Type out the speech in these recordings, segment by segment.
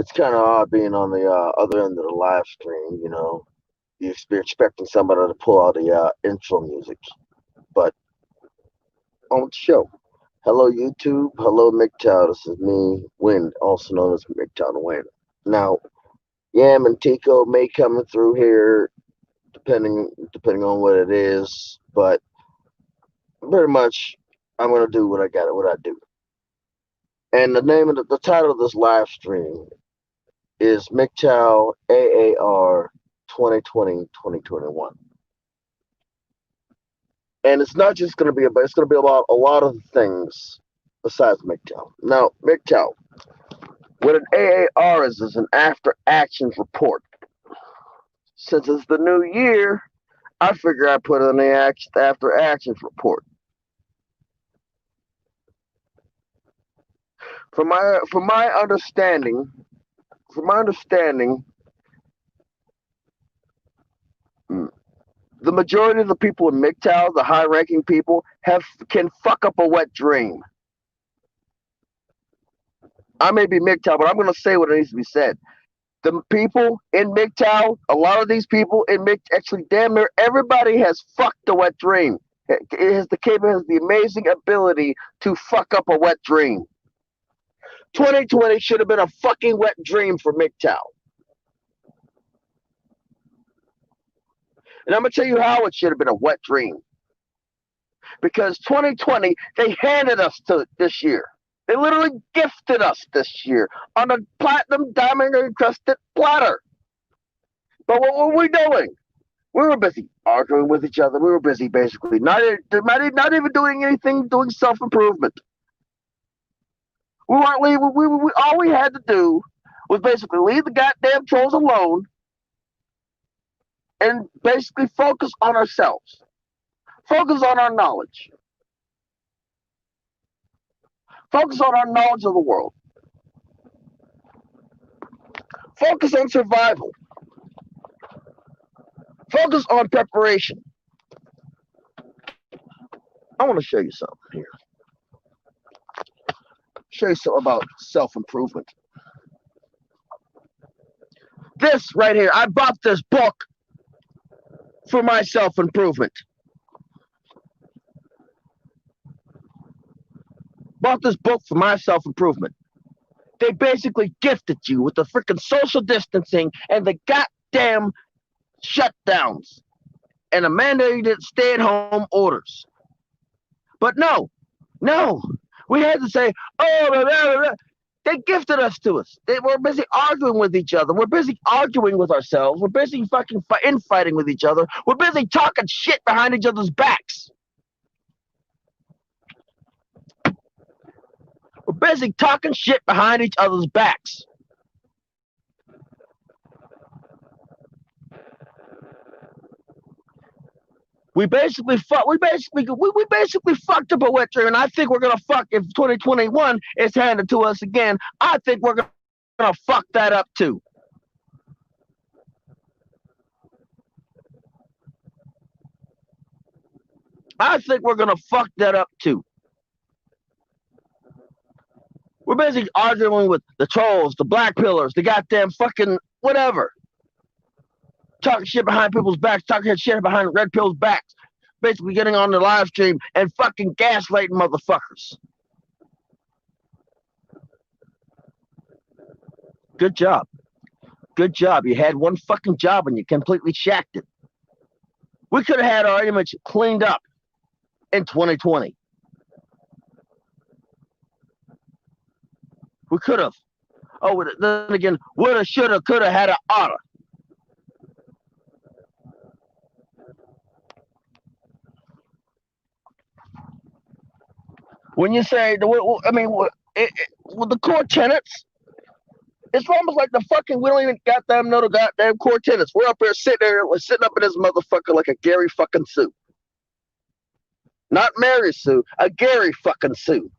it's kind of odd being on the other end of the live stream. You're expecting somebody to pull out the intro music, but on the show. Hello, YouTube. Hello, Mgtow. This is me, Wind, also known as Mgtow the Wind. Now, Yam and Tico may come through here, depending on what it is, but pretty much I'm gonna do what I do. And the name of the title of this live stream is Mgtow A.A.R. 2020-2021. And it's not just going to be about, it's going to be about a lot of things besides Mgtow. Now, Mgtow, what an AAR is an after actions report. Since it's the new year, I figure I put in the after actions report. From my understanding, the majority of the people in Mgtow, the high-ranking people, can fuck up a wet dream. I may be Mgtow, but I'm going to say what needs to be said. The people in Mgtow, a lot of these people in Mgtow, actually damn near everybody has fucked a wet dream. It has the amazing ability to fuck up a wet dream. 2020 should have been a fucking wet dream for Mgtow. And I'm going to tell you how it should have been a wet dream. Because 2020, they handed us to this year. They literally gifted us this year on a platinum diamond encrusted platter. But what were we doing? We were busy arguing with each other. We were busy basically not even doing anything, doing self-improvement. We weren't leaving. All we had to do was basically leave the goddamn trolls alone and basically focus on ourselves. Focus on our knowledge. Focus on our knowledge of the world. Focus on survival. Focus on preparation. I want to show you something here. Show you something about self-improvement. This right here, I bought this book for my self-improvement. Bought this book for my self-improvement. They basically gifted you with the freaking social distancing and the goddamn shutdowns and the mandated stay-at-home orders. But no, we had to say, oh, blah, blah, blah. They gifted us to us. We're busy arguing with each other. We're busy arguing with ourselves. We're busy fucking infighting with each other. We're busy talking shit behind each other's backs. We're busy talking shit behind each other's backs. We basically fucked up a wet dream, and I think we're gonna fuck if 2021 is handed to us again. I think we're gonna fuck that up too. I think we're gonna fuck that up too. We're busy arguing with the trolls, the black pillars, the goddamn fucking whatever. Talking shit behind people's backs, talking shit behind red pill's backs. Basically getting on the live stream and fucking gaslighting motherfuckers. Good job. Good job. You had one fucking job and you completely shacked it. We could have had our image cleaned up in 2020. We could have. Oh, then again, woulda, shoulda, coulda, had oughta. When you say, I mean, with the core tenets, it's almost like the fucking, we don't even goddamn know the goddamn core tenets. We're up here sitting up in this motherfucker like a Gary fucking Sue. Not Mary Sue, a Gary fucking Sue.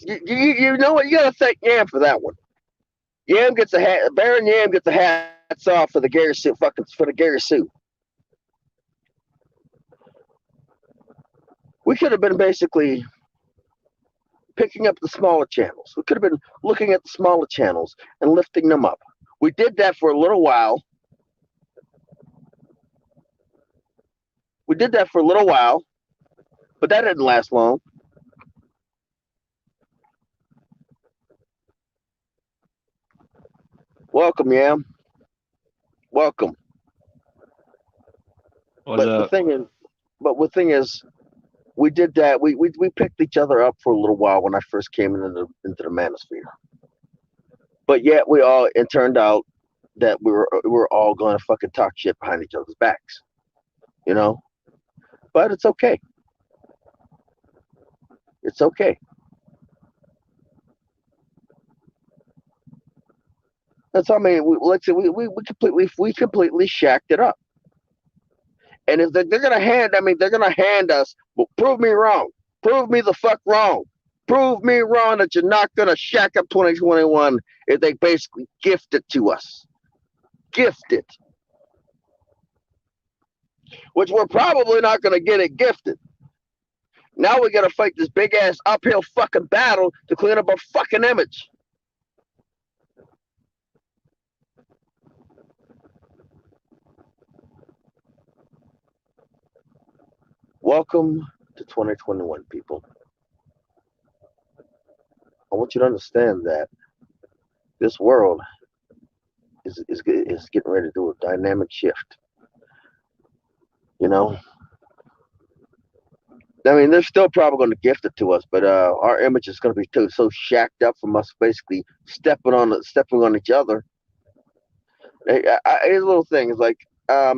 You know what? You gotta thank Yam for that one. Yam gets a hat. Baron Yam gets a hats off for the Gary Sue. For the Gary Sue. We could have been basically picking up the smaller channels. We could have been looking at the smaller channels and lifting them up. We did that for a little while. But that didn't last long. Welcome, Yam. Welcome. What's But the up? thing is, we did that. We picked each other up for a little while when I first came into the manosphere. But yet it turned out that we were all going to fucking talk shit behind each other's backs, you know. But it's okay. It's okay. That's I mean, let's say we completely shacked it up. And if they're gonna they're gonna hand us. Well, prove me wrong. Prove me the fuck wrong. Prove me wrong that you're not gonna shack up 2021 if they basically gift it to us. Gift it. Which we're probably not gonna get it gifted. Now we gotta fight this big ass uphill fucking battle to clean up our fucking image. Welcome to 2021, people. I want you to understand that this world is getting ready to do a dynamic shift. You know, I mean, they're still probably going to gift it to us, but our image is going to be so shacked up from us basically stepping on each other. Here's little things like there's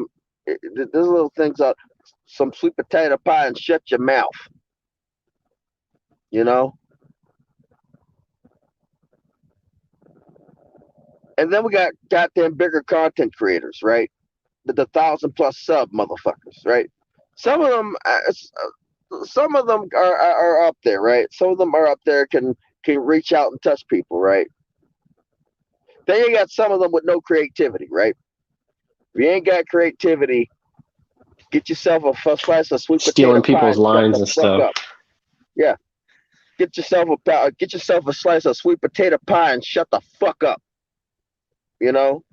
little things some sweet potato pie and shut your mouth. You know, and then we got goddamn bigger content creators, right? The 1,000+ sub motherfuckers, right? Some of them, are up there, right? Some of them are up there can reach out and touch people, right? Then you got some of them with no creativity, right? If you ain't got creativity, get yourself a slice of sweet Stealing potato pie people's and shut lines the and fuck stuff. up. Yeah, get yourself a slice of sweet potato pie and shut the fuck up. You know?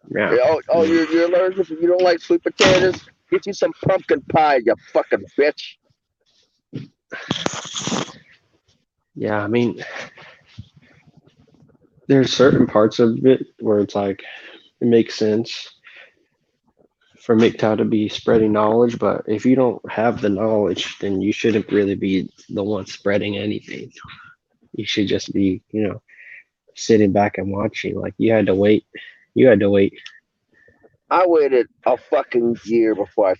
Yeah. You're allergic. You don't like sweet potatoes. Get you some pumpkin pie, you fucking bitch. Yeah, I mean, there's certain parts of it where it's like it makes sense for Mgtow to be spreading knowledge, but if you don't have the knowledge, then you shouldn't really be the one spreading anything. You should just be, sitting back and watching. Like you had to wait. You had to wait. I waited a fucking year before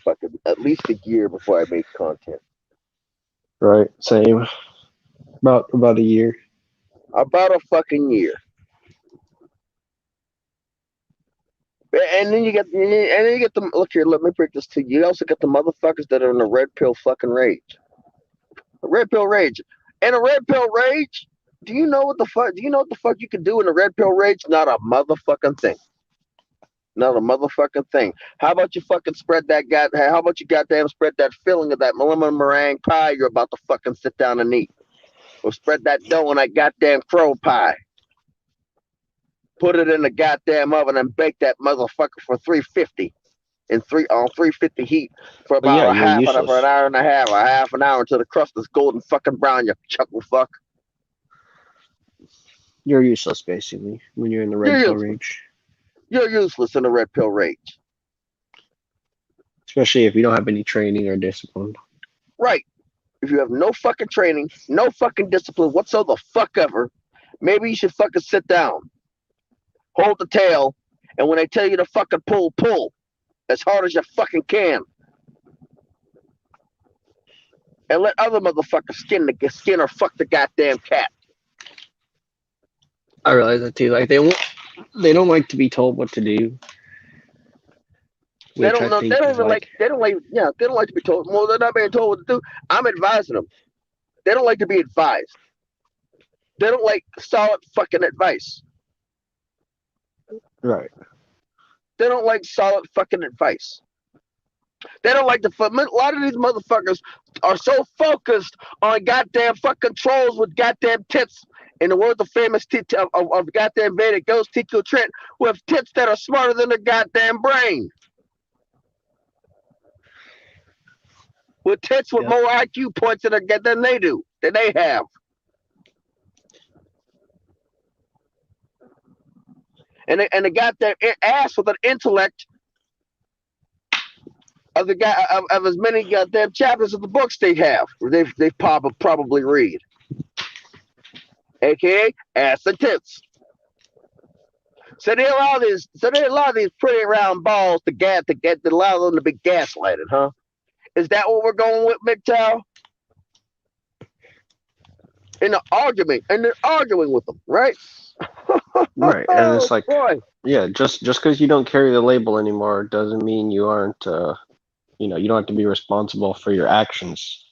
at least a year before I made content. Right. Same. About a year. About a fucking year. And then you get the look here. Let me break this to you. You also get the motherfuckers that are in the red pill fucking rage. A red pill rage. And a red pill rage. Do you know what the fuck? Do you know what the fuck you can do in a red pill rage? Not a motherfucking thing. Not a motherfucking thing. How about you fucking spread that guy? How about you goddamn spread that filling of that lemon meringue pie you're about to fucking sit down and eat? Or spread that dough on that goddamn crow pie. Put it in the goddamn oven and bake that motherfucker for 350 in 350 heat for But yeah, about you're an useless. hour and a half, a half an hour until the crust is golden fucking brown. You chuckle fuck. You're useless basically when you're in the You're red pill useless. rage. You're useless in the red pill rage. Especially if you don't have any training or discipline. Right. If you have no fucking training, no fucking discipline whatsoever, the fuck ever, maybe you should fucking sit down, hold the tail, and when they tell you to fucking pull, pull as hard as you fucking can, and let other motherfuckers skin or fuck the goddamn cat. I realize that too. Like they don't like to be told what to do, They which don't I know. They think don't is even like. like They don't like. Yeah, they don't like to be told. Well, they're not being told what to do. I'm advising them. They don't like to be advised. They don't like solid fucking advice. right. They don't like solid fucking advice. They don't like a lot of these motherfuckers are so focused on goddamn fucking trolls with goddamn tits. In the words of famous of goddamn Vaded Ghost, Tico Trent, with tits that are smarter than their goddamn brain. With tits with Yep. more IQ points than they do, than they have. And they got their ass with an intellect of the guy of as many goddamn chapters of the books they have. They probably read, aka ass and tits. So they allow these pretty round balls to allow them to be gaslighted, huh? Is that what we're going with, Mgtow? In the argument, and they're arguing with them, right? Right, and Oh it's like, boy, yeah, just because you don't carry the label anymore doesn't mean you aren't, you don't have to be responsible for your actions.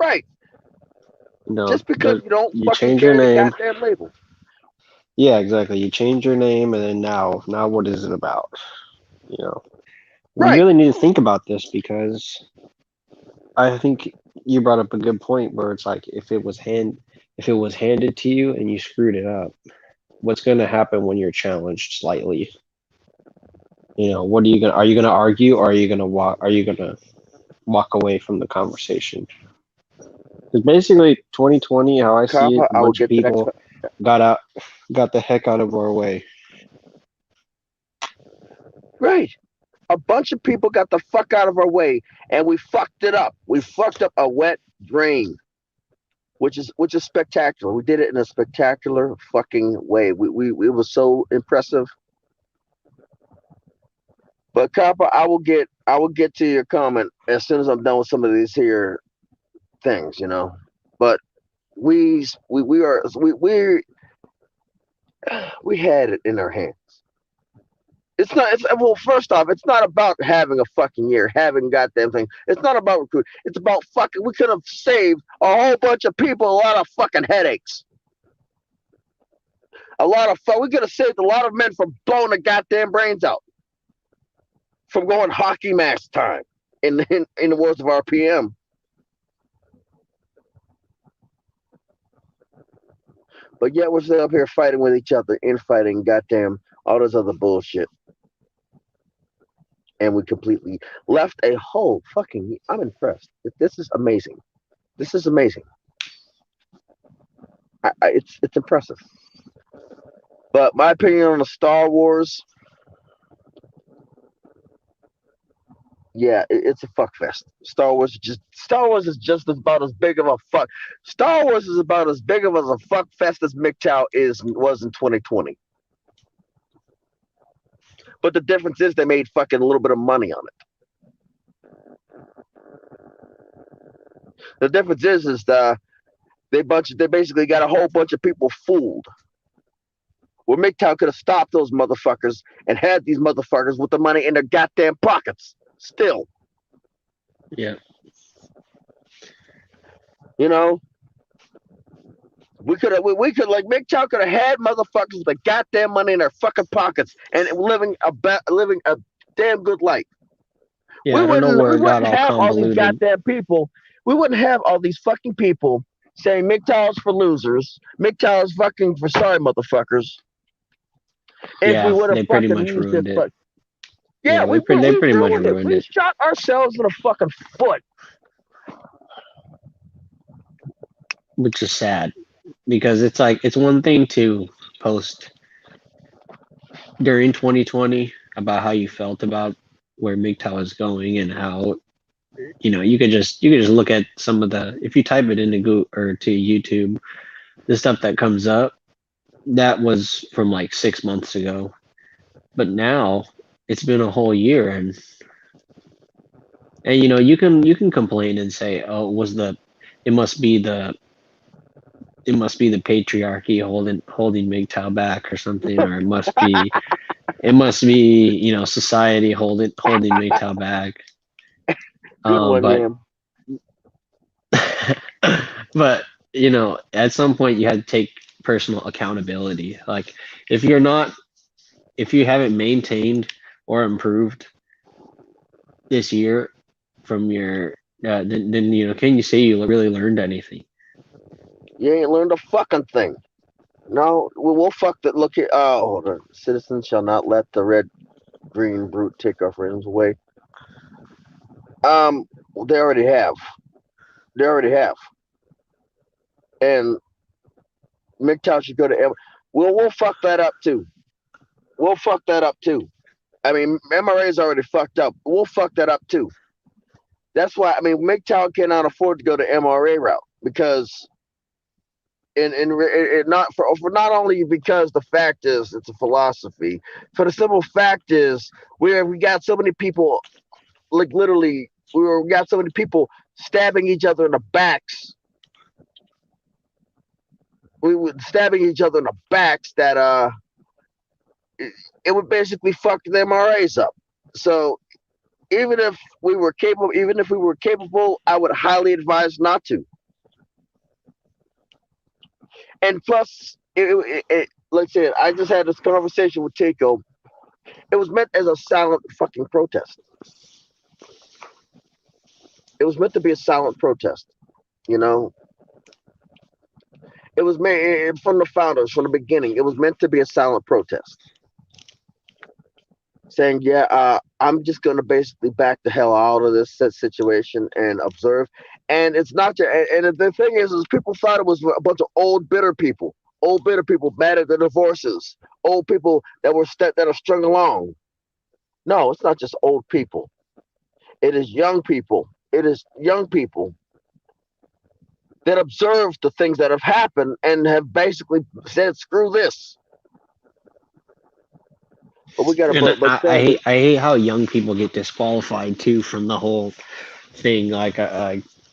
right. Just because you don't You fucking change your carry the name. goddamn label, Yeah, exactly. You change your name, and then now what is it about? You know, we right? really need to think about this because I think you brought up a good point where it's like if it was handed to you and you screwed it up, what's going to happen when you're challenged slightly? What are you gonna argue, or are you gonna walk away from the conversation? Because basically 2020, how I see it, Copper, a I will bunch of get to that. people got out got the heck out of our way. Right. A bunch of people got the fuck out of our way, and we fucked it up. We fucked up a wet drain, which is spectacular. We did it in a spectacular fucking way. It was so impressive. But Copper, I will get to your comment as soon as I'm done with some of these here things. But we had it in our hands. It's not. Well, first off, it's not about having a fucking year, having goddamn thing. It's not about recruit. It's about fucking. We could have saved a whole bunch of people a lot of fucking headaches. A lot of fun. We could have saved a lot of men from blowing their goddamn brains out, from going hockey mask time in the words of RPM. But yet we're still up here fighting with each other, infighting, goddamn, all this other bullshit, and we completely left a whole fucking. I'm impressed. This is amazing. This is amazing. It's impressive. But my opinion on the Star Wars, yeah, it's a fuck fest. Star Wars is just about as big of a fuck. Star Wars is about as big of a fuck fest as Mgtow was in 2020. But the difference is they made fucking a little bit of money on it. The difference is they basically got a whole bunch of people fooled. Where Mgtow could have stopped those motherfuckers and had these motherfuckers with the money in their goddamn pockets. Still, Yeah. you know, we could like Mgtow could have had motherfuckers with the goddamn money in their fucking pockets and living a damn good life. Yeah, We I don't know wouldn't where we it got wouldn't all have all these convoluted. goddamn people. We wouldn't have all these fucking people saying Mgtow's for losers. Mgtow's fucking for sorry motherfuckers. If we Yeah, would have they pretty fucking much used this, ruined it. but yeah, Yeah, they we pretty much ruined it. ruined We it. shot ourselves in the fucking foot. Which is sad because it's like it's one thing to post during 2020 about how you felt about where MGTOW is going and how you could just look at some of the if you type it into Google or to YouTube, the stuff that comes up that was from like 6 months ago, but now it's been a whole year and you can complain and say, oh, it must be the it must be the patriarchy holding MGTOW back or something, or it must be society holding MGTOW back. Good one, But Yam. but at some point you had to take personal accountability. Like if you're not if you haven't maintained or improved this year from your then can you say you really learned anything? You ain't learned a fucking thing. No, we'll fuck that. Look here. Hold on. Citizens shall not let the red green brute take our freedoms away. Um, they already have. They already have. And Mgtow should go to we'll fuck that up too. We'll fuck that up too. I mean, MRA is already fucked up. We'll fuck that up too. That's why I mean Mgtow cannot afford to go the MRA route because in not for not only because the fact is it's a philosophy. For the simple fact is we got so many people like literally we got so many people stabbing each other in the backs. We were stabbing each other in the backs that it would basically fuck the MRAs up. So even if we were capable, I would highly advise not to. And plus, like I said, I just had this conversation with Tico. It was meant as a silent fucking protest. It was meant to be a silent protest. You know, it was made from the founders, from the beginning. It was meant to be a silent protest, saying, "Yeah, I'm just going to basically back the hell out of this situation and observe." And it's not just, and the thing is people thought it was a bunch of old bitter people mad at their divorces, old people that are strung along. No, it's not just old people. It is young people. It is young people that observe the things that have happened and have basically said, "Screw this." But we got to, And but sadly, I hate how young people get disqualified too from the whole thing. Like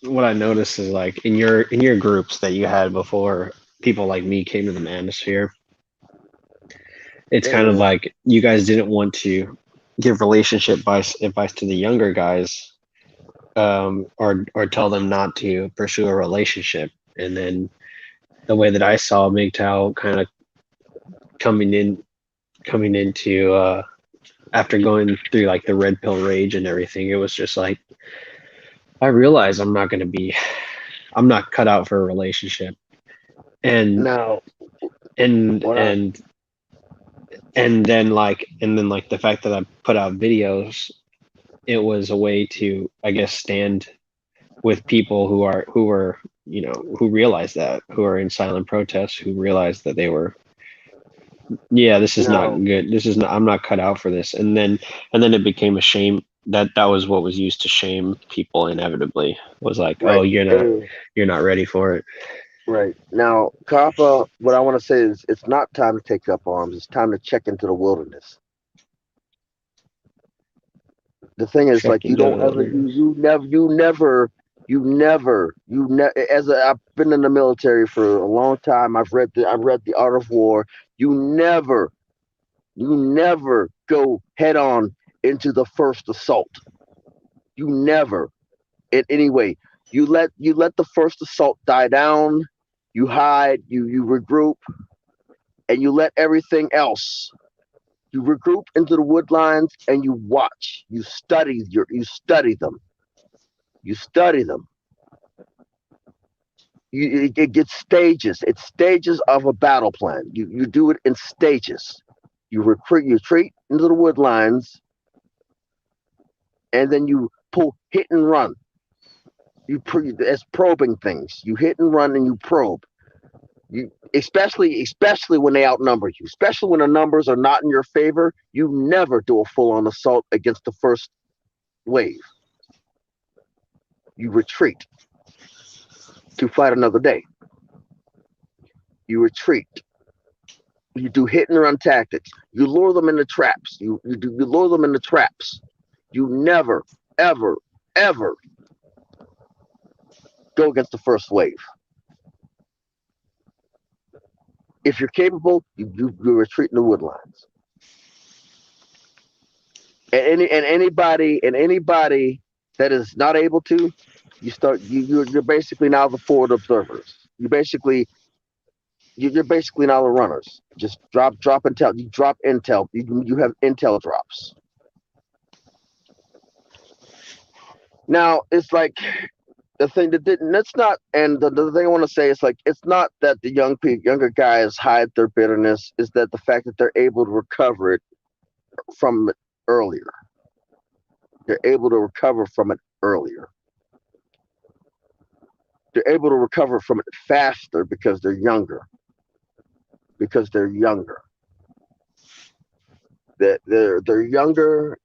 what I noticed is like in your groups that you had before people like me came to the manosphere, it's kind of yeah, like you guys didn't want to give relationship advice to the younger guys, or tell them not to pursue a relationship. And then the way that I saw MGTOW kind of coming in coming into after going through like the red pill rage and everything, it was just like I realize I'm not cut out for a relationship. And now and what I and and then like the fact that I put out videos, it was a way to I guess stand with people who are who realize that, who are in silent protest, who realize that they were, yeah, this is not now good, this is not, I'm not cut out for this. And then it became a shame, that was what was used to shame people inevitably, was like, oh, right. you're not ready for it. Right. Now, Kappa, what I want to say is it's not time to take up arms. It's time to check into the wilderness. The thing is, Check like, you into the don't ever, wilderness. I've been in the military for a long time. I've read The Art of War. You never, you never go head on into the first assault. You never, in any way. You let the first assault die down. You hide. You regroup, and you let everything else. You regroup into the woodlines and you watch. You study them. You study them. It gets stages. It's stages of a battle plan. You do it in stages. You retreat into the woodlines, and then you pull hit and run. As probing things. You hit and run and you probe. You especially when they outnumber you. Especially when the numbers are not in your favor. You never do a full on assault against the first wave. You retreat to fight another day. You retreat. You do hit and run tactics. You lure them into traps. You lure them into traps. You never, ever, ever go against the first wave. If you're capable, you retreat in the woodlines. And anybody that is not able to, you're basically now the forward observers. You're basically now the runners. Just drop intel. You drop intel. You have intel drops. Now it's like the thing that didn't. It's not, and the thing I want to say is like it's not that the younger guys hide their bitterness. Is that the fact that they're able to recover it from it earlier. They're able to recover from it earlier. They're able to recover from it faster because they're younger. Because they're younger. They're younger.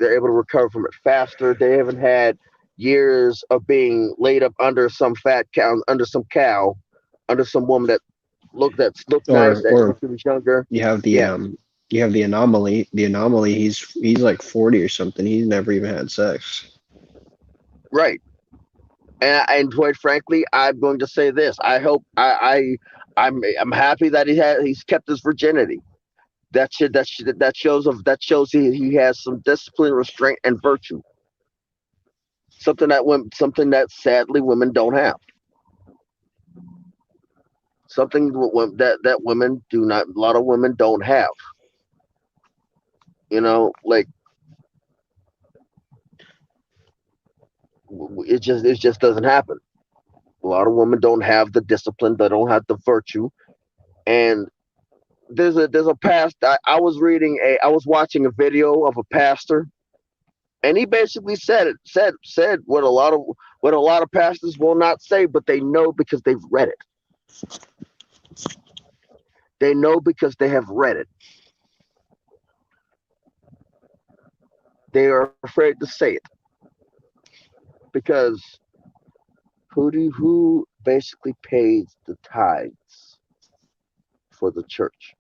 They're able to recover from it faster. They haven't had years of being laid up under some fat cow, under some woman that looked nice that when Or she was younger. you have the Yeah, um you have the anomaly. The anomaly. He's like 40 or something. He's never even had sex. right. And quite frankly, I'm going to say this. I hope I'm happy that he's kept his virginity. That shows he has some discipline, restraint, and virtue. Something that sadly women don't have. Something that women do not. A lot of women don't have. Like it just doesn't happen. A lot of women don't have the discipline. They don't have the virtue. And there's a past. I was watching a video of a pastor, and he basically said what a lot of pastors will not say, but they know because they've read it. They know because they have read it. They are afraid to say it because who basically pays the tithes for the church?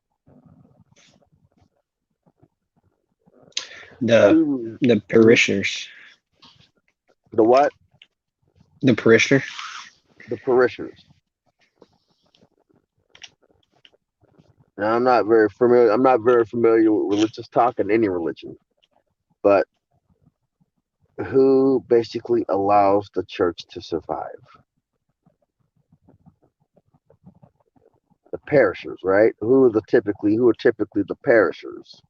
The Who? the Mhm. parishioners. The what? The parishioner. The parishioners. Now, I'm not very familiar. I'm not very familiar with religious talk in any religion, but who basically allows the church to survive? The parishioners, right? Who are typically the parishioners,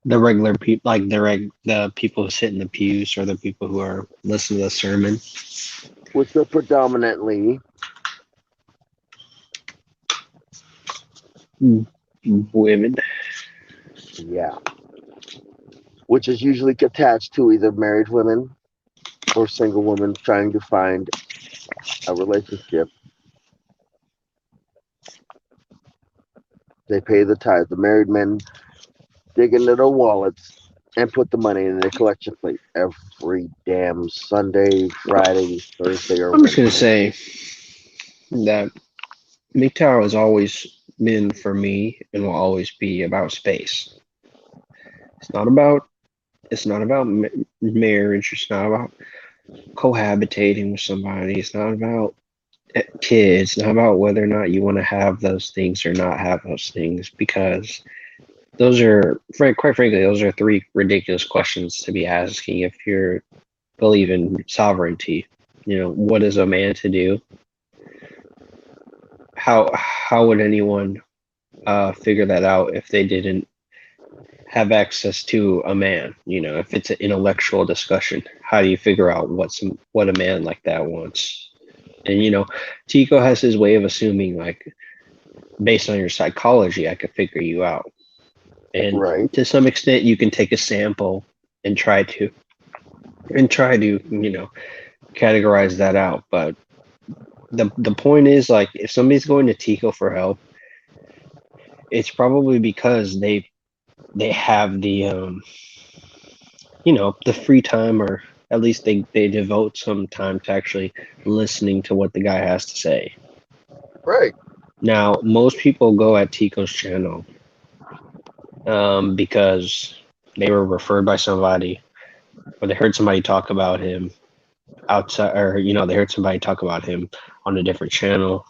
The regular people, like the people who sit in the pews, or the people who are listening to the sermon. which are predominantly, Mm, women. yeah, which is usually attached to either married women or single women trying to find a relationship. They pay the tithe. The married men dig into their wallets and put the money in their collection plate every damn Sunday, Friday, Thursday, or I'm just gonna Wednesday. say that Mgtow has always been for me and will always be about space. It's not about it's not about marriage. It's not about cohabitating with somebody. It's not about kids. It's not about whether or not you want to have those things or not have those things, because those are, quite frankly, those are three ridiculous questions to be asking if you believe in sovereignty. What is a man to do? How would anyone figure that out if they didn't have access to a man? If it's an intellectual discussion, how do you figure out what a man like that wants? And Tico has his way of assuming, like, based on your psychology, I could figure you out. And Right. to some extent, you can take a sample and try to categorize that out. But the point is, like, if somebody's going to Tico for help, it's probably because they have the free time, or at least they devote some time to actually listening to what the guy has to say. Right. Now, most people go at Tico's channel because they were referred by somebody, or they heard somebody talk about him outside, or they heard somebody talk about him on a different channel.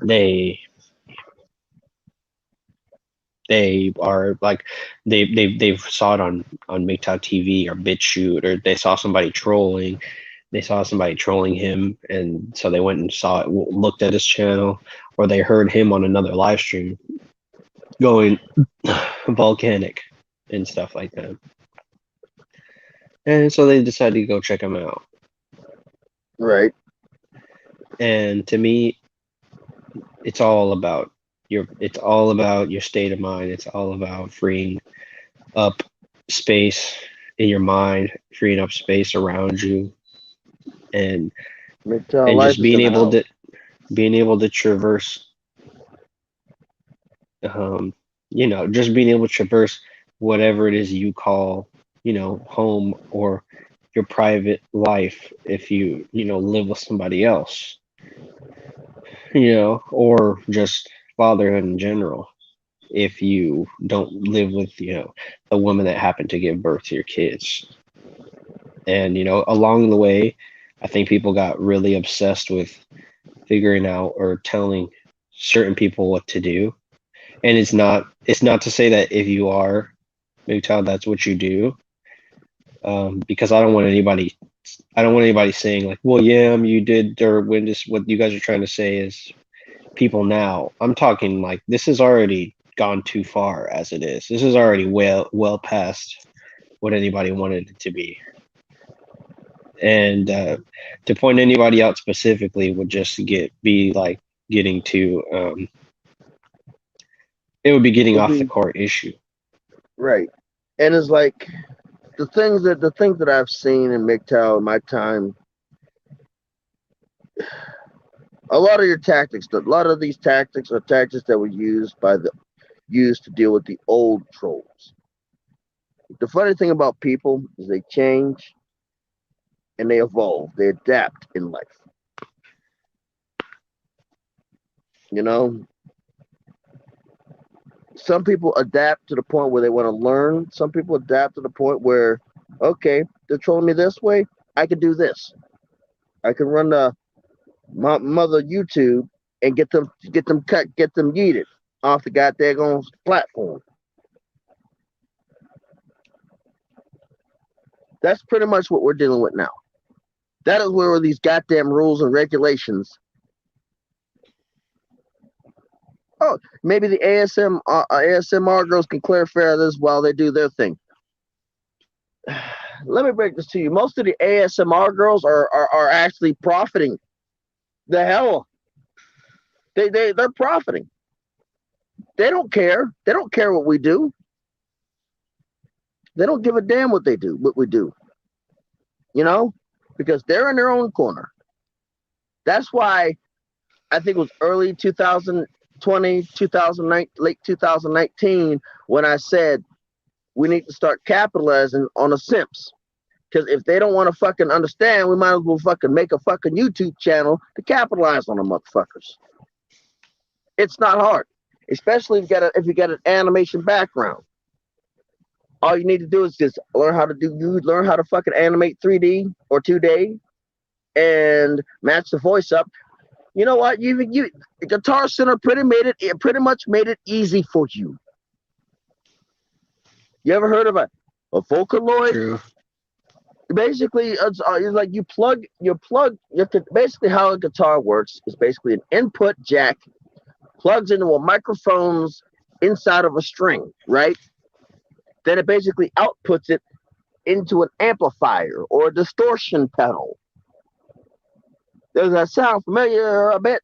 They they are like they've saw it on Mgtow TV or BitChute, or they saw somebody trolling. They saw somebody trolling him, and so they went and saw it, looked at his channel, or they heard him on another live stream going volcanic and stuff like that. And so they decided to go check him out. Right. And to me, it's all about your state of mind. It's all about freeing up space in your mind, freeing up space around you, and MGTOW and life just is in the house. being able to traverse, just being able to traverse whatever it is you call, home or your private life if you live with somebody else, or just fatherhood in general if you don't live with, the woman that happened to give birth to your kids. And, along the way, I think people got really obsessed with figuring out or telling certain people what to do. And it's not to say that if you are MGTOW, that's what you do. Because I don't want anybody saying like, well, yeah, you did, or when this, what you guys are trying to say is people now. I'm talking like this has already gone too far as it is. This is already well past what anybody wanted it to be. And to point anybody out specifically would just be like getting to it would be getting It'd off the be court issue. right. And it's like the things that I've seen in MGTOW in my time, a lot of your tactics, a lot of these tactics are tactics that were used to deal with the old trolls. The funny thing about people is they change and they evolve, they adapt in life. You know, some people adapt to the point where they want to learn. Some people adapt to the point where, okay, they're trolling me this way. I can do this. I can run my mother YouTube and get them cut, get them yeeted off the goddamn platform. That's pretty much what we're dealing with now. That is where these goddamn rules and regulations. Oh, maybe the ASMR girls can clarify this while they do their thing. Let me break this to you. Most of the ASMR girls are actually profiting. The hell, they're profiting. They don't care. They don't care what we do. They don't give a damn what they do, what we do. You know, because they're in their own corner. That's why I think it was early 2020, 2009, late 2019 when I said we need to start capitalizing on the simps. Because if they don't want to fucking understand, we might as well fucking make a fucking YouTube channel to capitalize on the motherfuckers. It's not hard, especially if you got an animation background. All you need to do is just learn how to fucking animate 3D or 2D and match the voice up. You know what? You Guitar Center pretty much made it easy for you. You ever heard of a Vocaloid? True. Basically, it's like basically how a guitar works is basically an input jack plugs into a microphone's inside of a string, right? Then it basically outputs it into an amplifier or a distortion pedal. Does that sound familiar a bit?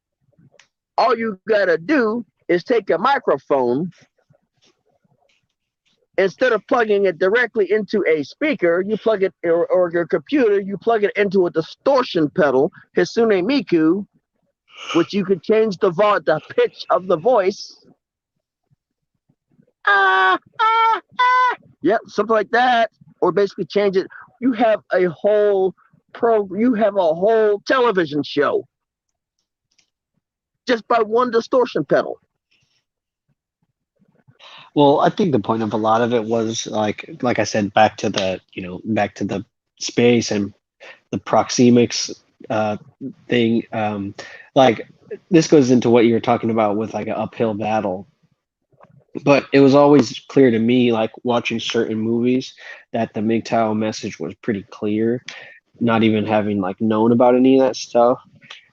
All you gotta do is take a microphone, instead of plugging it directly into a speaker, you plug it, or your computer, you plug it into a distortion pedal, Hisune Miku, which you could change the pitch of the voice. Yep, something like that, or basically change it. You have a whole you have a whole television show just by one distortion pedal. Well, I think the point of a lot of it was like I said, back to the space and the proxemics uh, thing. Like this goes into what you were talking about with like an uphill battle. But it was always clear to me, like watching certain movies, that the MGTOW message was pretty clear, not even having like known about any of that stuff.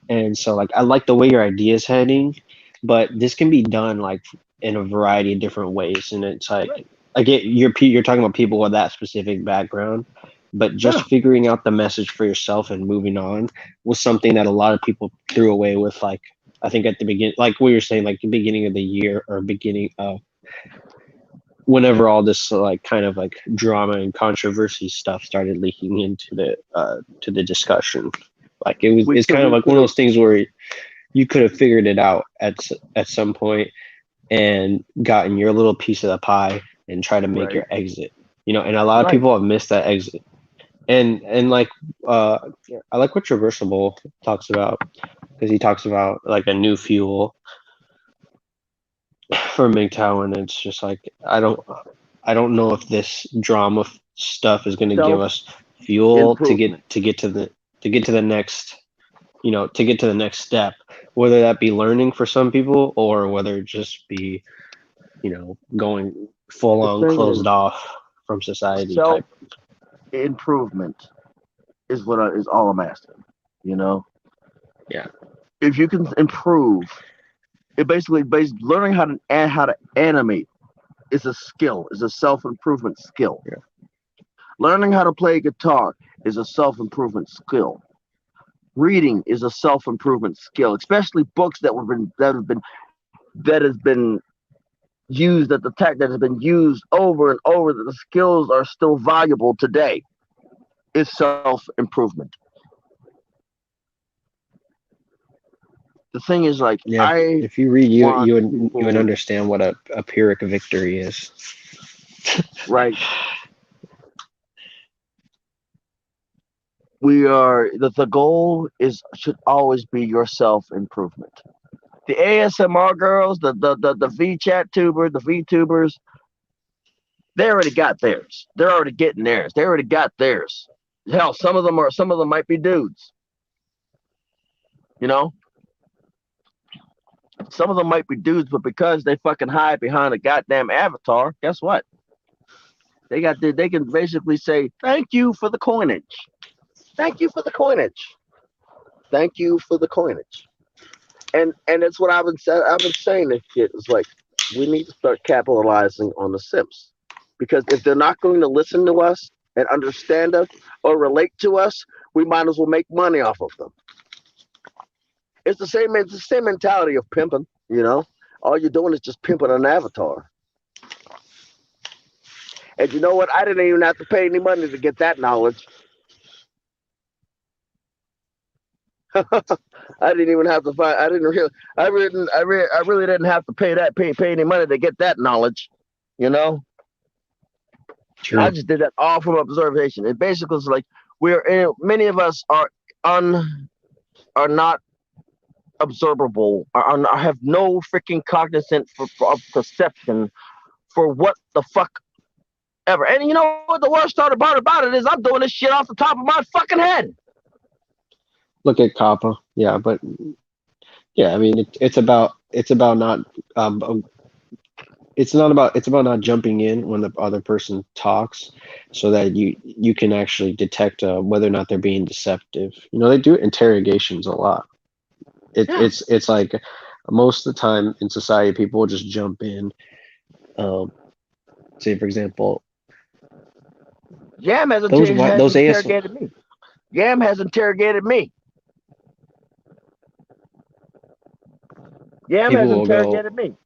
And so like I like the way your idea is heading, but this can be done like in a variety of different ways. And it's like I get you're talking about people with that specific background, but Yeah, just figuring out the message for yourself and moving on was something that a lot of people threw away with. Like, I think at the beginning, like we were saying, like the beginning of the year or beginning of whenever all this like kind of like drama and controversy stuff started leaking into the to the discussion. Like we it's could kind of we like could one of have those things where you could have figured it out at some point and gotten your little piece of the pie and try to make right, your exit. You know, and a lot of right. people have missed that exit. And like uh I like what Traversable talks about because he talks about like a new fuel for Mgtow, and it's just like I don't know if this drama stuff is going to give Self us fuel improvement. to get to the to get to the next, you know, to get to the next step, whether that be learning for some people or whether it just be, you know, going full The on thing closed is, off from society self type. improvement is is all I'm asking. You know, Yeah, if you can improve, it learning how to animate is a skill, is a self improvement skill. yeah, Learning how to play guitar is a self improvement skill. Reading is a self improvement skill, especially books that has been used at the tech that has been used over and over. That the skills are still valuable today. Is self improvement. The thing is, like, yeah. I If you read, want you would people understand what a pyrrhic victory is. right. We are the goal is should always be your self improvement. The ASMR girls, the V chat tubers, the VTubers, they already got theirs. They're already getting theirs. They already got theirs. Hell, some of them might be dudes. You know, some of them might be dudes, but because they fucking hide behind a goddamn avatar, guess what? They can basically say thank you for the coinage. Thank you for the coinage. Thank you for the coinage. And it's what I've been saying to shit. It's like we need to start capitalizing on the Sims because if they're not going to listen to us and understand us or relate to us, we might as well make money off of them. It's the same mentality of pimping. You know, all you're doing is just pimping an avatar. And you know what? I didn't even have to pay any money to get that knowledge. I didn't even have to find. I didn't really. I really didn't have to pay any money to get that knowledge. You know, I True. just did that all from observation. It basically is like many of us are not observable, have no freaking cognizant of perception for what the fuck ever. And you know what? The worst part about it is I'm doing this shit off the top of my fucking head. Look at Kappa. Yeah, but yeah, I mean it's about not it's about not jumping in when the other person talks so that you can actually detect whether or not they're being deceptive. You know, they do interrogations a lot. Yeah, It's like most of the time in society people will just jump in. um Say for example Yam has those AS interrogated me. Yam has interrogated me. Yam people has will go interrogated me.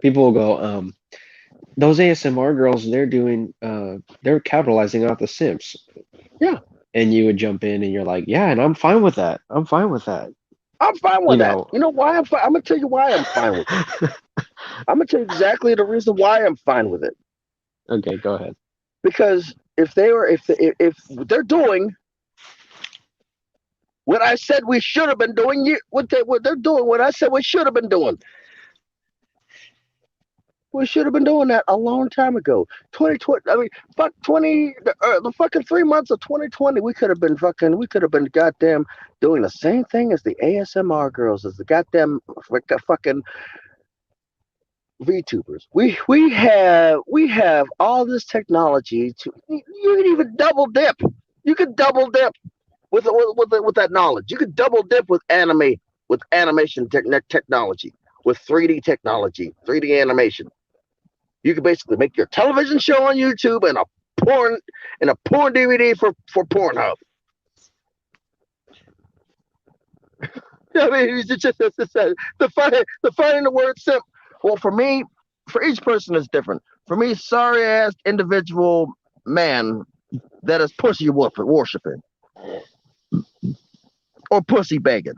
people will go those ASMR girls, they're capitalizing off the simps. Yeah, And you would jump in and you're like, yeah, and I'm fine with that. I'm fine with that. I'm fine You with that. know, You know why I'm fine? I'm gonna tell you why I'm fine with it. I'm gonna tell you exactly the reason why I'm fine with it. okay, go ahead. Because if they're doing what I said we should have been doing, what they're doing, what I said we should have been doing. We should have been doing that a long time ago. 2020. I mean, fuck 20. The fucking 3 months of 2020. We could have been goddamn doing the same thing as the ASMR girls, as the goddamn fucking VTubers. We have all this technology to. You can even double dip. You could double dip with that knowledge. You could double dip with animation technology, with 3D technology, 3D animation. You could basically make your television show on YouTube and a porn DVD for Pornhub. I mean, it's just defining the word simp. Well, for me, for each person is different. For me, sorry ass individual man that is pussy worshiping or pussy begging.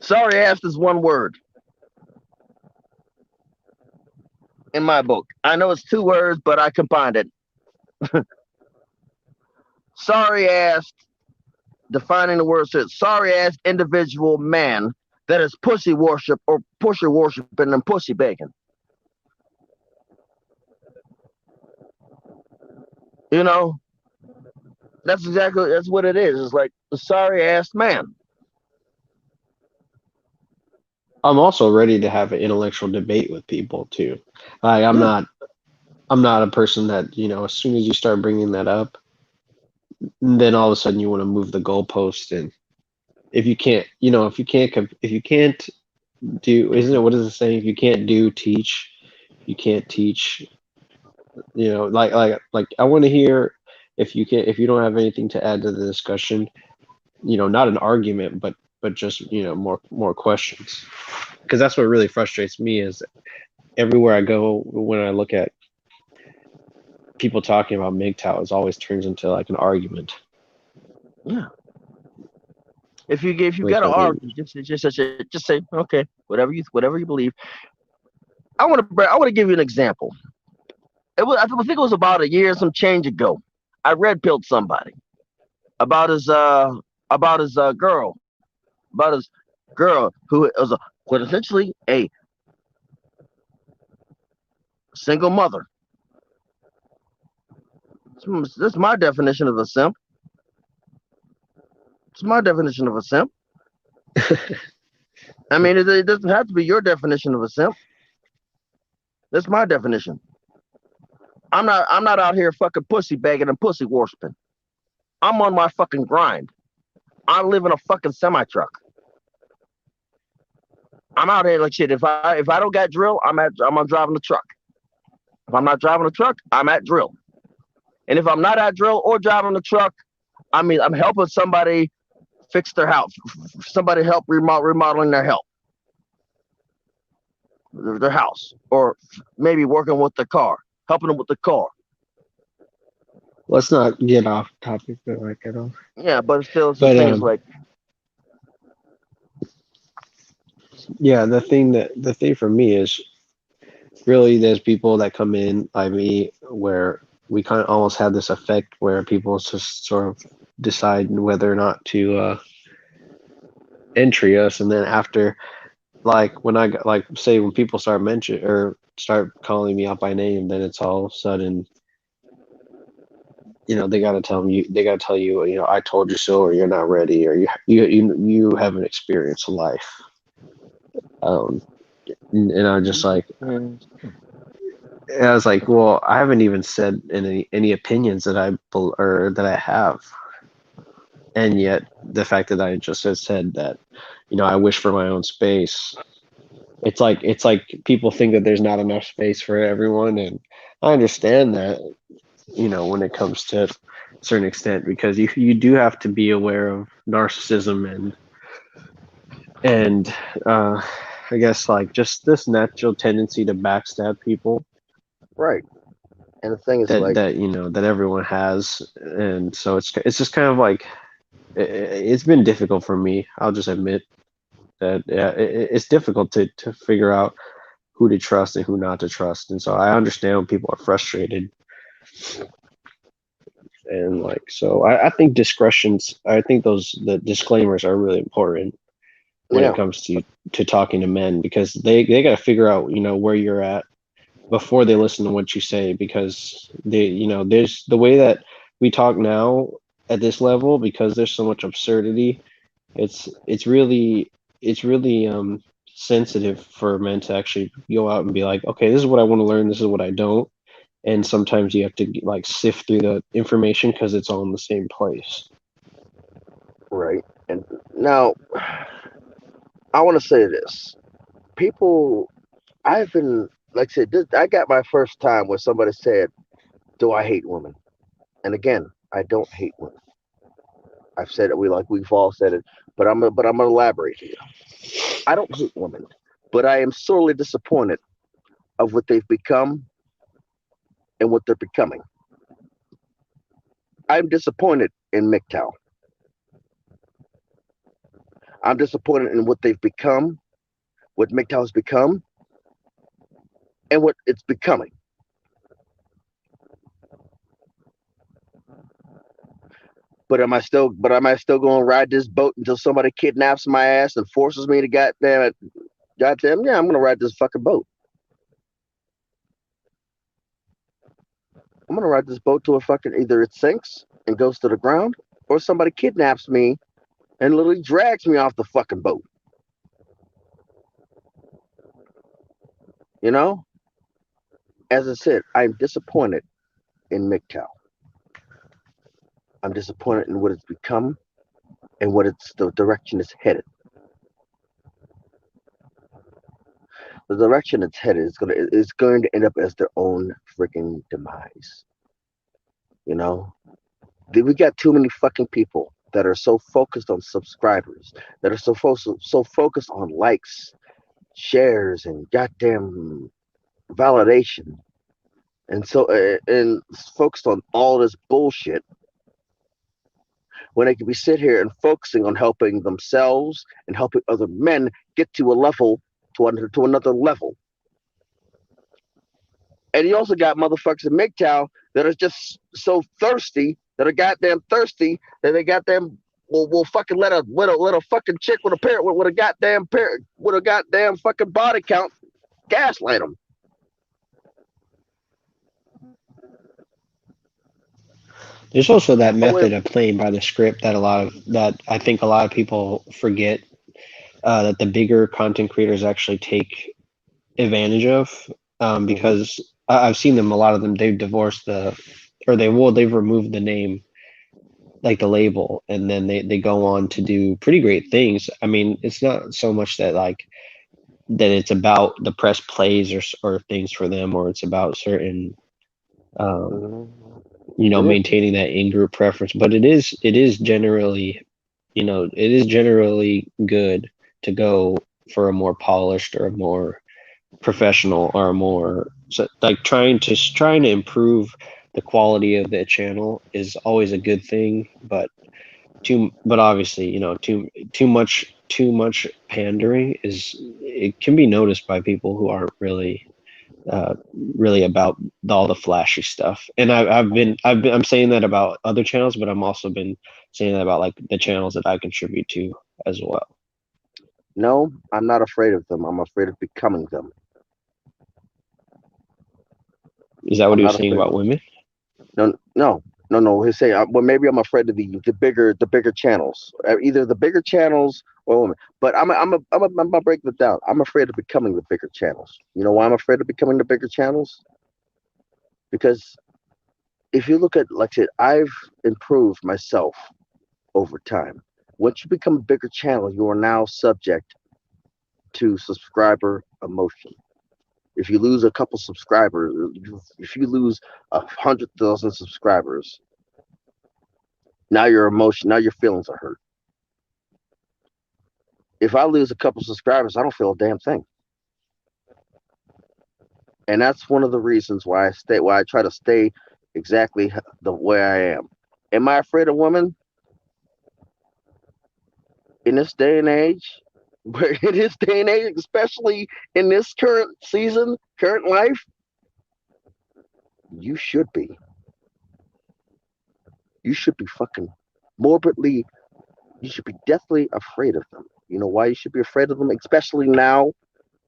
Sorry ass is one word in my book. I know it's two words, but I combined it. Sorry ass, defining the word says sorry ass individual man that is pussy worship or pusher worshiping and pussy begging. You know, that's what it is. It's like the sorry ass man. I'm also ready to have an intellectual debate with people too. Like Yeah, I'm not a person that, as soon as you start bringing that up, then all of a sudden you want to move the goalpost. And if you can't, if you can't do, isn't it, what is it saying? If you can't do, teach. You can't teach, like I want to hear, if you don't have anything to add to the discussion, not an argument, but just, more questions. Because that's what really frustrates me is everywhere I go, when I look at people talking about MGTOW, it always turns into like an argument. yeah. If you Which gotta I mean, argue, just say okay, whatever you believe. I want to give you an example. I think it was about a year some change ago. I red pilled somebody about his uh about his about his girl who was essentially a single mother. That's my definition of a simp. It's my definition of a simp. I mean, it doesn't have to be your definition of a simp. That's my definition. I'm not out here fucking pussy begging and pussy worshiping. I'm on my fucking grind. I live in a fucking semi truck. I'm out here like shit. If I don't got drill, I'm driving the truck. If I'm not driving the truck, I'm at drill. And if I'm not at drill or driving the truck, I mean I'm helping somebody fix their house. Somebody help remodeling their house, or maybe working with the car, helping them with the car. let's not get off topic like at all. Yeah, but still, it's the But thing is like, yeah, the thing for me is really there's people that come in like me where we kind of almost have this effect where people just sort of decide whether or not to entry us, and then after, like when I like say when people start mention or start calling me out by name, then it's all of a sudden, they gotta tell you, I told you so, or you're not ready, or you haven't experienced life. Um, and I'm just like, mm, I was like, well, I haven't even said any opinions that or that I have, and yet the fact that I just said that, I wish for my own space. It's like people think that there's not enough space for everyone, and I understand that, when it comes to a certain extent, because you do have to be aware of narcissism and I guess like just this natural tendency to backstab people right. And the thing is that like, that everyone has, and so it's just kind of like it's been difficult for me. I'll just admit that, yeah, it's difficult to figure out who to trust and who not to trust, and so I understand when people are frustrated, and like so I think I think the disclaimers are really important when it yeah, comes to talking to men, because they got to figure out where you're at before they listen to what you say, because there's the way that we talk now at this level, because there's so much absurdity. It's really sensitive for men to actually go out and be like, okay, this is what I want to learn, this is what I don't, and sometimes you have to like sift through the information because it's all in the same place. right. And now I want to say this: people, I've been like I said, I got my first time where somebody said, "Do I hate women?" And again, I don't hate women. I've said it. We've all said it, but I'm gonna elaborate here. I don't hate women, but I am sorely disappointed of what they've become and what they're becoming. I'm disappointed in Mgtow. I'm disappointed in what they've become, what Mgtow has become, and what it's becoming. But am I still going to ride this boat until somebody kidnaps my ass and forces me to goddamn, yeah, I'm going to ride this fucking boat. I'm going to ride this boat till it fucking either it sinks and goes to the ground, or somebody kidnaps me and literally drags me off the fucking boat. You know, as I said, I'm disappointed in Mgtow. I'm disappointed in what it's become and what it's the direction it's headed. The direction it's headed is going to end up as their own freaking demise. You know, we got too many fucking people that are so focused on subscribers, that are so focused on likes, shares, and goddamn validation, and focused on all this bullshit when they could be sit here and focusing on helping themselves and helping other men get to a level to another level. And you also got motherfuckers in MGTOW that are just so thirsty, that are goddamn thirsty, that they goddamn will fucking let a fucking chick with a pair with a goddamn fucking body count gaslight them. There's also that Oh wait, method of playing by the script that I think a lot of people forget, that the bigger content creators actually take advantage of, mm-hmm, because I've seen them. A lot of them, they've divorced they've removed the name, like the label, and then they go on to do pretty great things. I mean, it's not so much that that it's about the press plays or things for them, or it's about certain, um, mm-hmm. It is. maintaining that in-group preference, but it is generally, it is generally good to go for a more polished or a more professional or a more, so like trying to improve the quality of the channel is always a good thing, but obviously, too much pandering is, it can be noticed by people who aren't uh, really about all the flashy stuff. And I'm saying that about other channels, but I'm also been saying that about like the channels that I contribute to as well. No, I'm not afraid of them. I'm afraid of becoming them. Is that what I'm he was not saying afraid about of women? no, no, no. He's saying, well, maybe I'm afraid of the bigger channels, either the bigger channels or women. But I'm gonna break that down. I'm afraid of becoming the bigger channels. You know why I'm afraid of becoming the bigger channels? Because if you look at, like I said, I've improved myself over time. Once you become a bigger channel, you are now subject to subscriber emotion. If you lose a couple subscribers, if you lose 100,000 subscribers, now your feelings are hurt. If I lose a couple subscribers, I don't feel a damn thing. And that's one of the reasons why I try to stay exactly the way I am. Am I afraid of women in this day and age? In this day and age, especially in this current season, current life, you should be. You should be fucking morbidly. You should be deathly afraid of them. You know why you should be afraid of them, especially now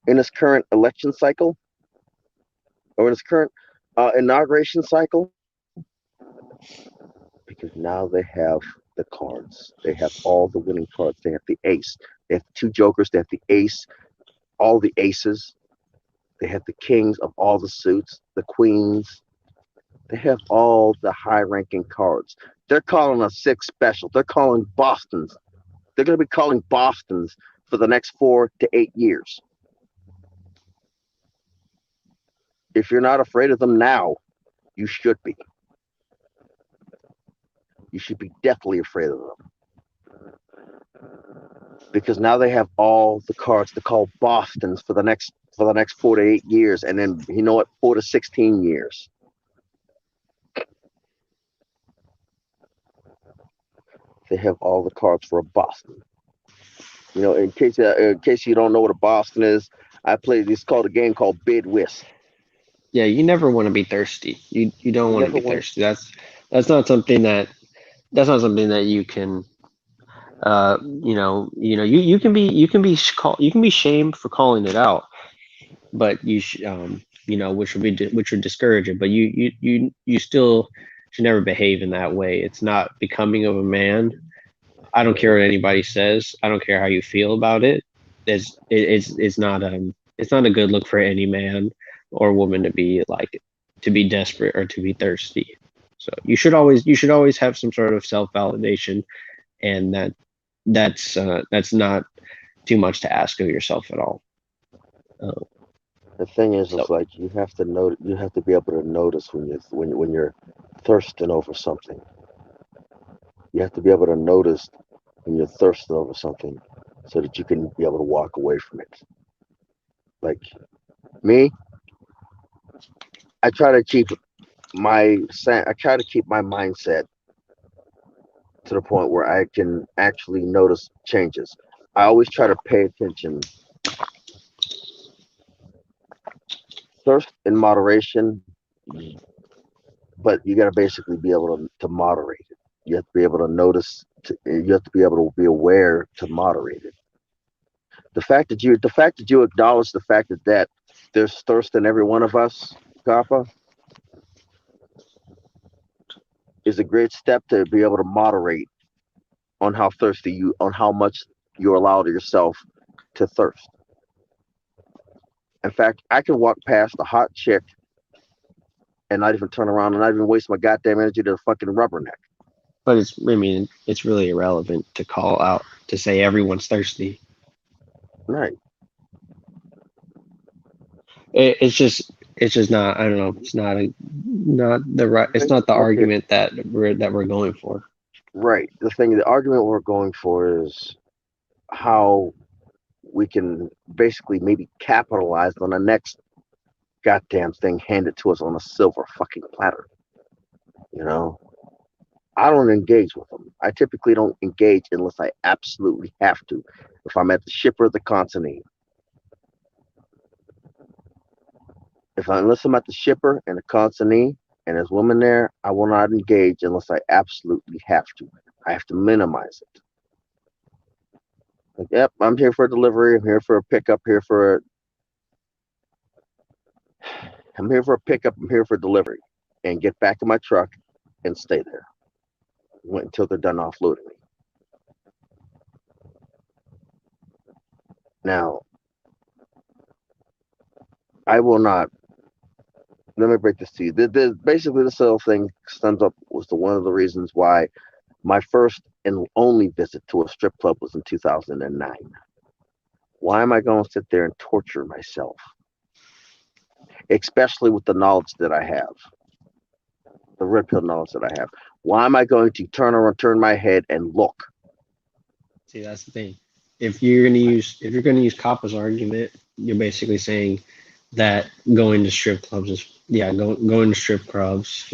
in this current election cycle, or in this current inauguration cycle, because now they have the cards. They have all the winning cards. They have the ace. They have the two jokers. They have the ace, all the aces. They have the kings of all the suits, the queens. They have all the high ranking cards. They're calling a six special. They're calling Boston's. They're going to be calling Boston's for the next 4 to 8 years. If you're not afraid of them now, you should be. You should be deathly afraid of them because now they have all the cards to call Boston's for the next 4 to 8 years, and then you know what, 4 to 16 years. They have all the cards for a Boston. You know, in case you don't know what a Boston is, I played. It's called a game called Bid Whist. Yeah, you never want to be thirsty. You don't You want to never be want. thirsty. That's not something that that's not something that you can you can be you can be shamed for calling it out, but which would discourage it, but you still should never behave in that way. It's not becoming of a man. I don't care what anybody says. I don't care how you feel about it. It's not a good look for any man or woman to be desperate or to be thirsty. So you should always have some sort of self validation, and that's not too much to ask of yourself at all. Uh, The thing is so like you have to know. You have to be able to notice when you're thirsting over something. You have to be able to notice when you're thirsting over something, so that you can be able to walk away from it. Like me, I try to keep I try to keep my mindset to the point where I can actually notice changes. I always try to pay attention. Thirst in moderation, but you got to basically be able to moderate it. You have to be able to notice. You have to be able to be aware to moderate it. The fact that you acknowledge the fact that there's thirst in every one of us, Kappa, is a great step to be able to moderate on how much you allow to yourself to thirst. In fact, I can walk past a hot chick and not even turn around and not even waste my goddamn energy to a fucking rubberneck. but it's really irrelevant to call out to say everyone's thirsty. Right. It's just not, I don't know, it's not the right, it's not the Okay. argument that we're going for. Right. The argument we're going for is how we can basically maybe capitalize on the next goddamn thing handed to us on a silver fucking platter. You know, I don't engage with them. I typically don't engage unless I absolutely have to. If I'm at the shipper of the consignee, unless I'm at the shipper and the consignee and there's women there, I will not engage unless I absolutely have to. I have to minimize it. Like, yep, I'm here for a delivery. I'm here for a pickup. I'm here for a pickup. I'm here for a delivery, and get back in my truck and stay there until they're done offloading me. Now, I will not. Let me break this to you. Basically, this whole thing stems up was the one of the reasons why my first and only visit to a strip club was in 2009. Why am I going to sit there and torture myself, especially with the knowledge that I have, the red pill knowledge that I have? Why am I going to turn my head and look? See, that's the thing. If you're gonna use Kappa's argument, you're basically saying that going to strip clubs is yeah, going to strip clubs,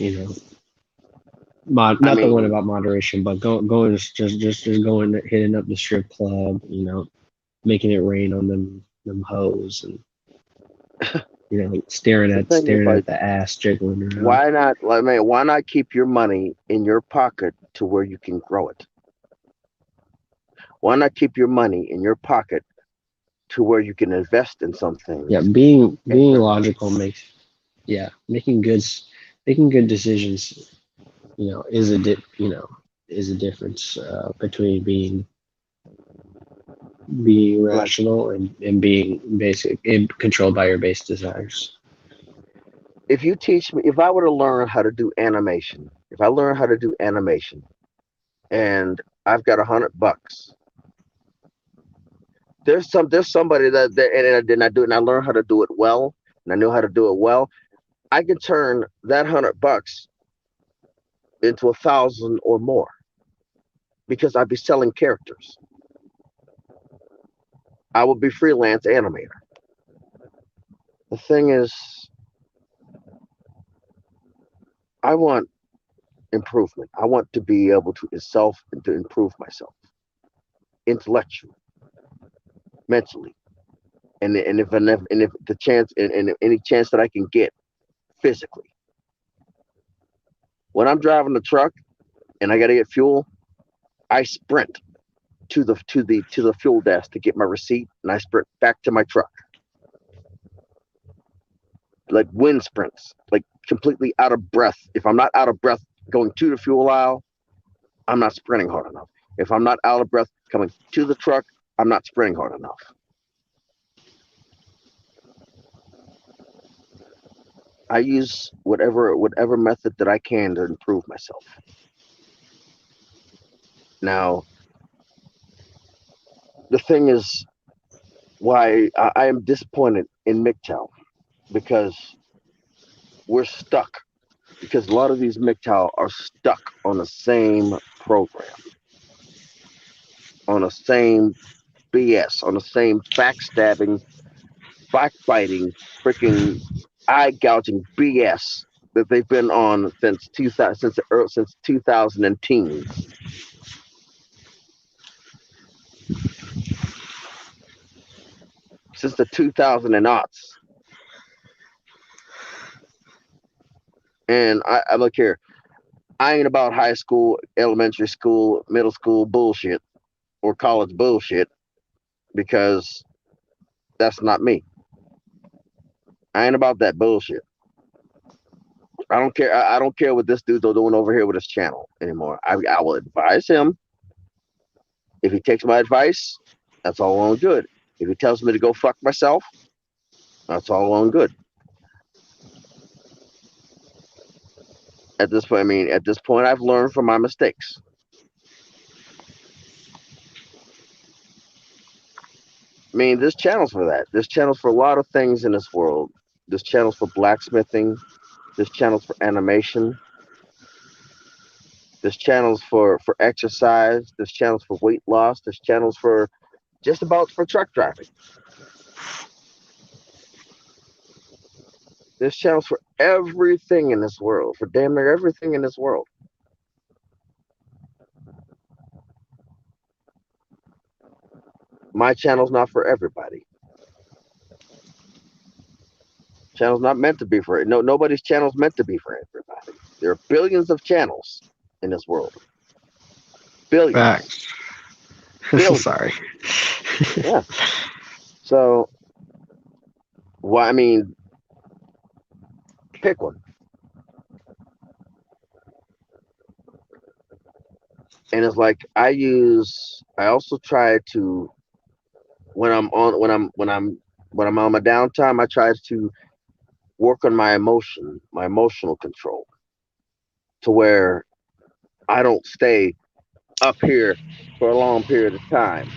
I not the one mean, about moderation, but going to just going hitting up the strip club, making it rain on them hoes and the thing is, staring like, at the ass jiggling around. why not? Like, man, why not keep your money in your pocket to where you can grow it? Why not keep your money in your pocket to where you can invest in some Yeah, things and being turn? logical makes yeah making good decisions is a difference between being Like, rational and being basic and controlled by your base desires. if you teach me, if I were to learn how to do animation, if I learn how to do animation, and I've got $100, there's somebody and I did not do it, and I learned how to do it well, and I knew how to do it well. I can turn that $100 into 1,000 or more because I'd be selling characters. I would be freelance animator. The thing is, I want improvement. I want to be able to improve myself intellectually, mentally, and if the chance and any chance that I can get physically. When I'm driving the truck and I got to get fuel, I sprint to the fuel desk to get my receipt, and I sprint back to my truck like wind sprints, like completely out of breath. If I'm not out of breath going to the fuel aisle, I'm not sprinting hard enough. If I'm not out of breath coming to the truck, I'm not sprinting hard enough. I use whatever method that I can to improve myself. Now, the thing is why I am disappointed in Mgtow because we're stuck. Because a lot of these Mgtow are stuck on the same program, on the same BS, on the same backstabbing, backbiting, freaking eye gouging BS that they've been on since 2000, since 2010, since the 2000 and aughts. And I look here, I ain't about high school, elementary school, middle school bullshit or college bullshit because that's not me. I ain't about that bullshit. I don't care. I don't care what this dude's doing over here with his channel anymore. I will advise him. If he takes my advice, that's all well and good. If he tells me to go fuck myself, that's all well and good. At this point, I mean, at this point, I've learned from my mistakes. I mean, this channel's for that. This channel's for a lot of things in this world. This channel's for blacksmithing. This channel's for animation. This channel's for exercise. This channel's for weight loss. This channel's for just about for truck driving. This channel's for everything in this world, for damn near everything in this world. My channel's not for everybody. Channel's not meant to be for it. No, nobody's channel's meant to be for everybody. There are billions of channels in this world. Billions. Facts. Billions. Sorry. Yeah. So, why? I mean, pick one. And it's like I also try to when I'm on when I'm on my downtime, I try to work on my emotional control to where I don't stay up here for a long period of time.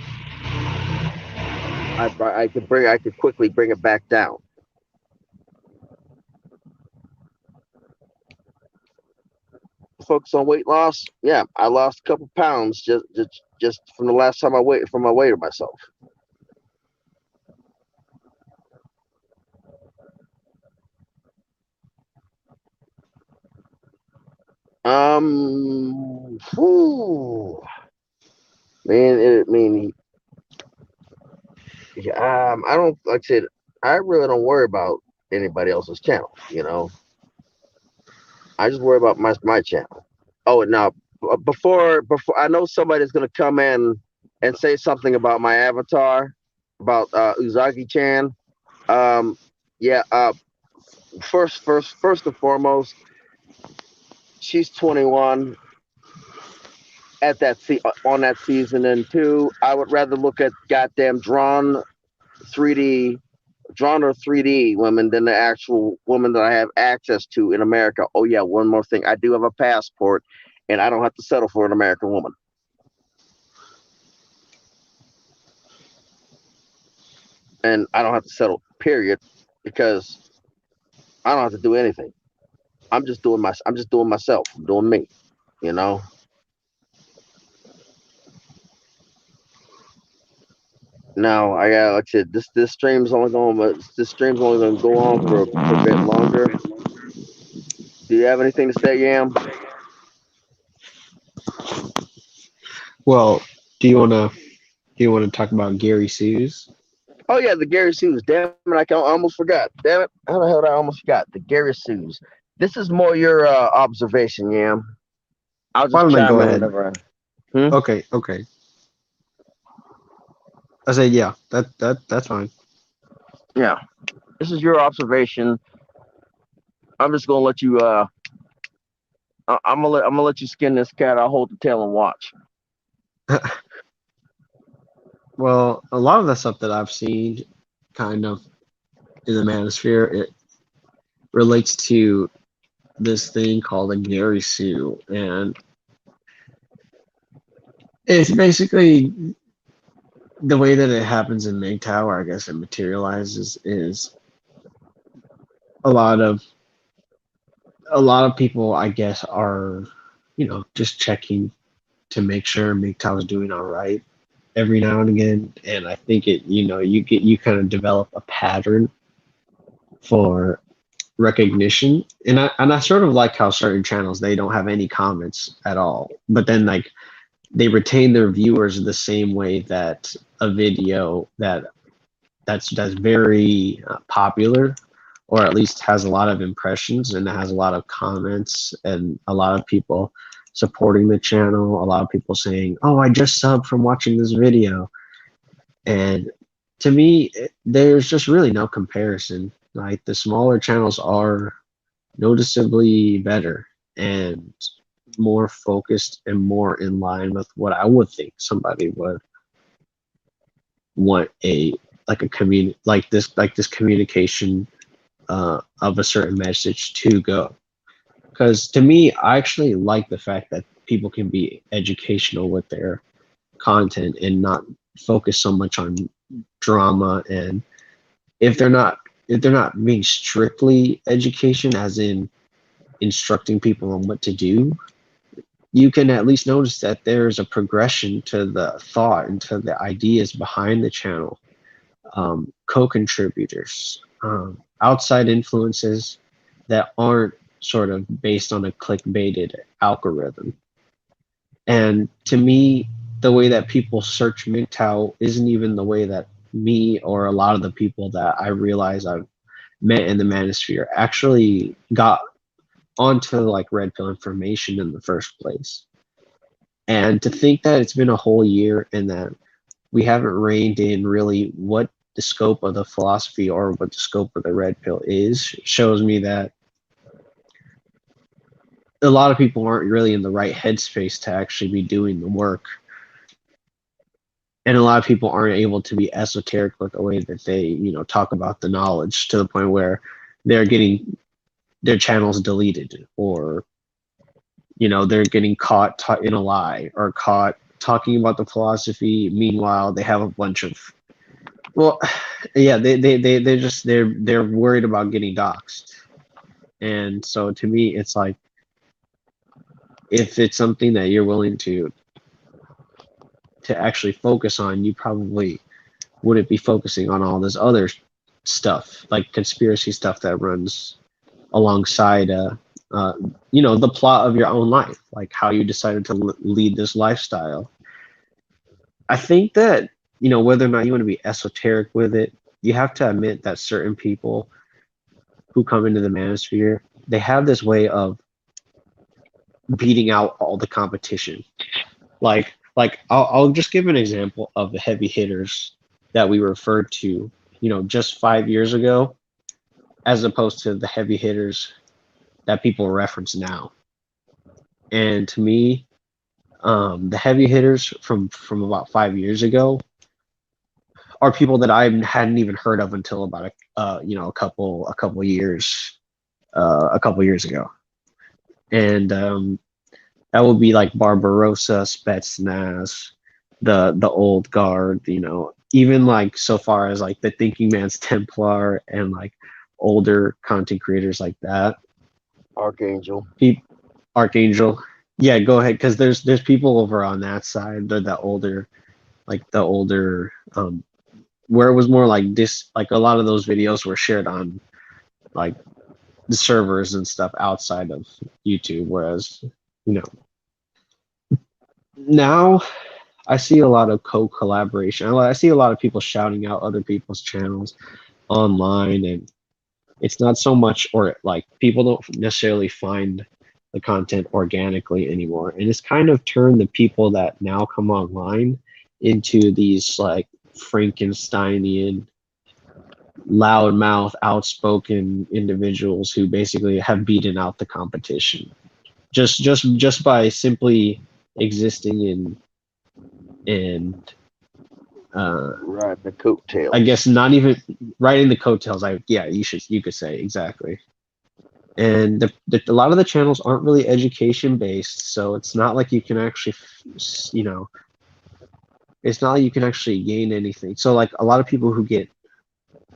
I could quickly bring it back down. Focus on weight loss. Yeah, I lost a couple pounds just from the last time I weighed myself. Whew, man, I mean, yeah, I don't like I said. I really don't worry about anybody else's channel. I just worry about my channel. Oh, and now before I know somebody's gonna come in and say something about my avatar, about Uzagi Chan. Um, yeah. First and foremost, she's 21 at on that season, and two, I would rather look at goddamn 3D drawn or 3D women than the actual woman that I have access to in America. Oh yeah, one more thing, I do have a passport, and I don't have to settle for an American woman, and I don't have to settle. Period, because I don't have to do anything. I'm just doing myself. I'm doing me. You know. Now I got like I said, this stream's only gonna go on for a bit longer. Do you have anything to say, Yam? Well, do you want to talk about Gary Sues? Oh yeah, the Gary Sues. Damn it, I almost forgot. Damn it, how the hell did I almost forgot the Gary Sues? This is more your observation, Yam. I'll Why just don't I chime go in ahead? whenever. Hmm? Okay, okay. I say yeah. That's fine. Yeah, this is your observation. I'm just gonna let you. I'm gonna let you skin this cat. I'll hold the tail and watch. Well, a lot of the stuff that I've seen, kind of in the manosphere, it relates to this thing called a Gary Sue, and it's basically the way that it happens in Mgtow, or I guess it materializes, is a lot of a lot of people, I guess, are just checking to make sure Mgtow is doing all right every now and again, and I think you kind of develop a pattern for recognition, and I sort of like how certain channels they don't have any comments at all, but then like they retain their viewers the same way that a video that's very popular, or at least has a lot of impressions and has a lot of comments and a lot of people supporting the channel, a lot of people saying, "Oh, I just subbed from watching this video." And to me, there's just really no comparison. Like the smaller channels are noticeably better and more focused and more in line with what I would think somebody would want a like a this communication of a certain message to go. Because to me, I actually like the fact that people can be educational with their content and not focus so much on drama. And if they're not if they're not being strictly education, as in instructing people on what to do, you can at least notice that there's a progression to the thought and to the ideas behind the channel. Co-contributors, outside influences that aren't sort of based on a clickbaited algorithm. And to me, the way that people search MGTOW isn't even the way that me or a lot of the people that I realize I've met in the manosphere actually got onto like red pill information in the first place. And to think that it's been a whole year and that we haven't reined in really what the scope of the philosophy or what the scope of the red pill is shows me that a lot of people aren't really in the right headspace to actually be doing the work. And a lot of people aren't able to be esoteric with the way that they, talk about the knowledge to the point where they're getting their channels deleted, or they're getting caught in a lie or caught talking about the philosophy. Meanwhile, they have a bunch of well, yeah, they're worried about getting doxxed. And so to me, it's like if it's something that you're willing to actually focus on, you probably wouldn't be focusing on all this other stuff, like conspiracy stuff that runs alongside uh, the plot of your own life, like how you decided to lead this lifestyle. I think that whether or not you want to be esoteric with it, you have to admit that certain people who come into the manosphere, they have this way of beating out all the competition. I'll just give an example of the heavy hitters that we referred to, just 5 years ago, as opposed to the heavy hitters that people reference now. And to me, the heavy hitters from about 5 years ago are people that I hadn't even heard of until about a couple years ago. And that would be like Barbarossa, Spetsnaz, the old guard, even like so far as like the Thinking Man's Templar and like older content creators like that. Archangel. Pe- Archangel. Yeah, go ahead, because there's people over on that side, the older, like the older, where it was more like this, like a lot of those videos were shared on like the servers and stuff outside of YouTube, whereas you know now I see a lot of co-collaboration. I see a lot of people shouting out other people's channels online, and it's not so much, or like people don't necessarily find the content organically anymore, and it's kind of turned the people that now come online into these like Frankensteinian, loudmouth, outspoken individuals who basically have beaten out the competition just by simply existing in and Riding the I coattails. guess not even riding the coattails. You could say exactly. And a lot of the channels aren't really education based, so it's not like you can actually, you know, it's not like you can actually gain anything. So like a lot of people who get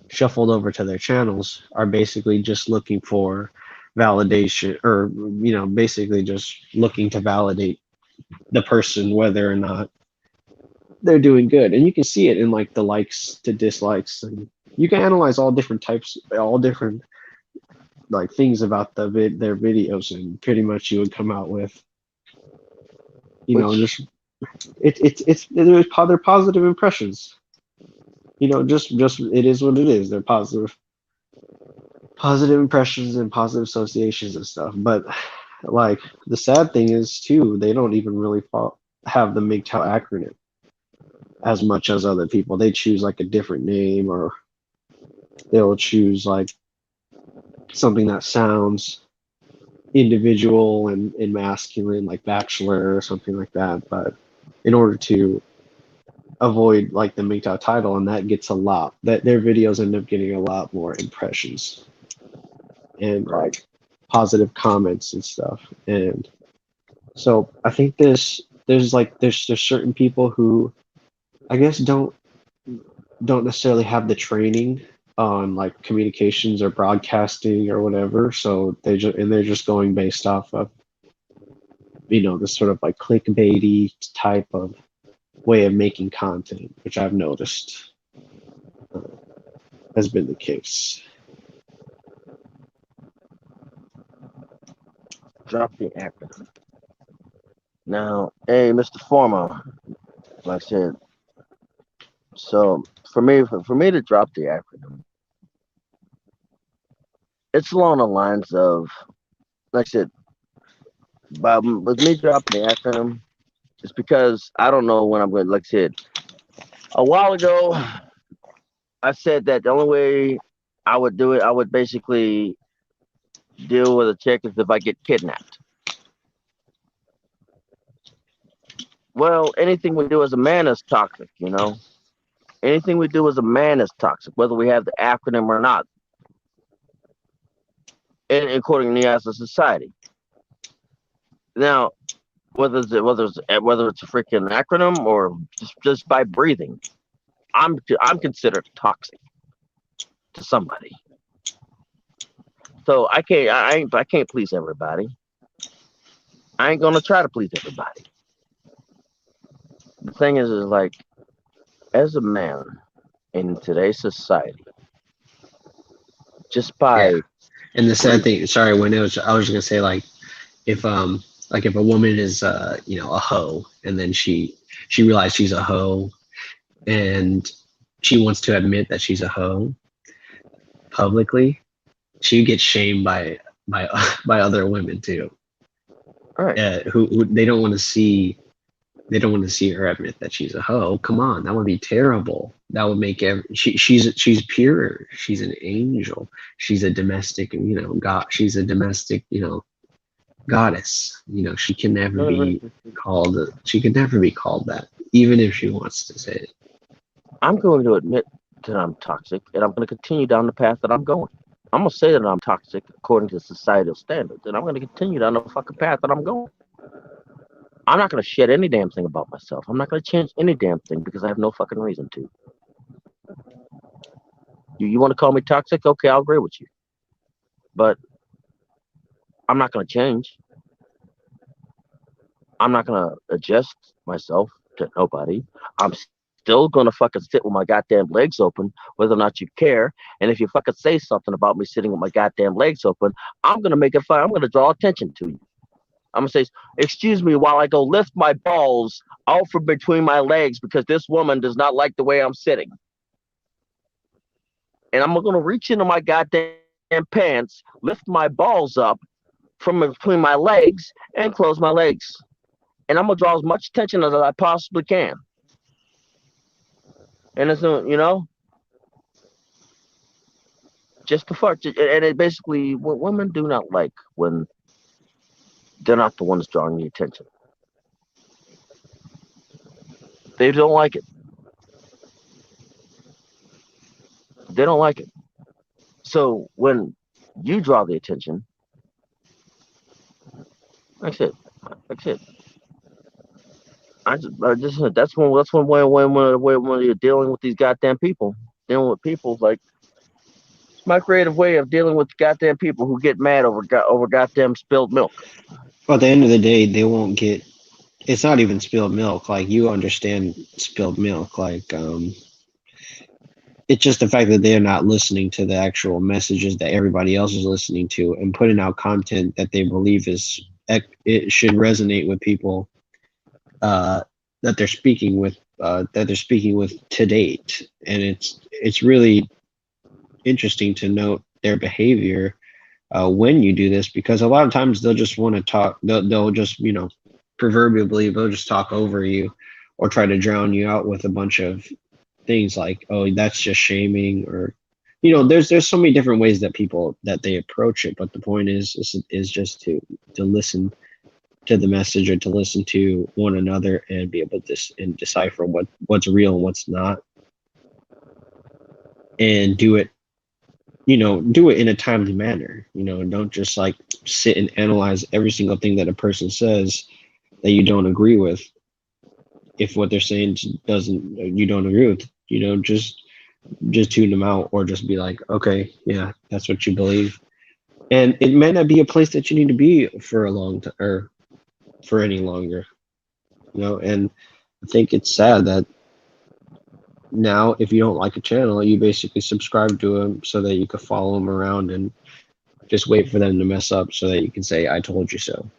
shuffled over to their channels are basically just looking for validation, or basically just looking to validate the person whether or not they're doing good. And you can see it in like the likes to dislikes, and you can analyze all different types, all different like things about their videos, and pretty much you would come out with Which, just they're positive impressions. Just it is what it is. They're positive impressions and positive associations and stuff. But like the sad thing is too, they don't even really have the MGTOW acronym as much as other people. They choose like a different name, or they'll choose like something that sounds individual and masculine, like bachelor or something like that. But in order to avoid like the MGTOW title, and that gets a lot, that their videos end up getting a lot more impressions and right. like positive comments and stuff. And so I think there's certain people who I guess don't necessarily have the training on like communications or broadcasting or whatever. So they're just going based off of this sort of like clickbaity type of way of making content, which I've noticed uh, has been the case. Drop the acronym. Now, hey, Mr. Former, like I said, so for me to drop the acronym, it's along the lines of, like I said, with me dropping the acronym, it's because I don't know when I'm going to, like I said, a while ago, I said that the only way I would do it, I would basically deal with a chick is if I get kidnapped. Well, anything we do as a man is toxic, you know? Anything we do as a man is toxic, whether we have the acronym or not, and according to us as a society. Now, whether it's a freaking acronym or just by breathing, I'm considered toxic to somebody. So I can't please everybody. I ain't gonna try to please everybody. The thing is like, as a man in today's society, just Yeah. by And the sad breathing, thing, sorry, when it was, I was gonna say like if a woman is a hoe, and then she realizes she's a hoe, and she wants to admit that she's a hoe publicly, she gets shamed by by other women too, all right. who they don't want to see her admit that she's a hoe. Come on, that would be terrible. That would make she's pure. She's an angel. She's a domestic, god. She's a domestic, goddess. She can never be called. She can never be called that, even if she wants to say it. I'm going to admit that I'm toxic, and I'm going to continue down the path that I'm going. I'm going to say that I'm toxic according to societal standards, and I'm going to continue down the fucking path that I'm going. I'm not going to shed any damn thing about myself. I'm not going to change any damn thing because I have no fucking reason to. You want to call me toxic? Okay, I'll agree with you. But I'm not going to change. I'm not going to adjust myself to nobody. I'm still going to fucking sit with my goddamn legs open, whether or not you care. And if you fucking say something about me sitting with my goddamn legs open, I'm going to make it fun. I'm going to draw attention to you. I'm going to say, excuse me while I go lift my balls out from between my legs because this woman does not like the way I'm sitting. And I'm going to reach into my goddamn pants, lift my balls up from between my legs, and close my legs. And I'm gonna draw as much attention as I possibly can. And it's just to fuck. And it basically, what women do not like when they're not the ones drawing the attention. They don't like it. They don't like it. So when you draw the attention, like I said, like I said, I just when you're dealing with these goddamn people, dealing with people like it's my creative way of dealing with goddamn people who get mad over goddamn spilled milk. But at the end of the day, they won't get. It's not even spilled milk. Like you understand spilled milk. Like it's just the fact that they're not listening to the actual messages that everybody else is listening to and putting out content that they believe is it should resonate with people uh, that they're speaking with to date, and it's really interesting to note their behavior when you do this because a lot of times they'll just want to talk. They'll just proverbially they'll just talk over you or try to drown you out with a bunch of things like oh that's just shaming or there's so many different ways that people that they approach it but the point is just to listen to the message or to listen to one another and be able to and decipher what's real and what's not and do it in a timely manner. Don't just like sit and analyze every single thing that a person says that you don't agree with. If what they're saying doesn't you don't agree with, just tune them out or just be like, okay, yeah, that's what you believe. And it may not be a place that you need to be for a long time or for any longer, and I think it's sad that now if you don't like a channel, you basically subscribe to them so that you could follow them around and just wait for them to mess up so that you can say, I told you so.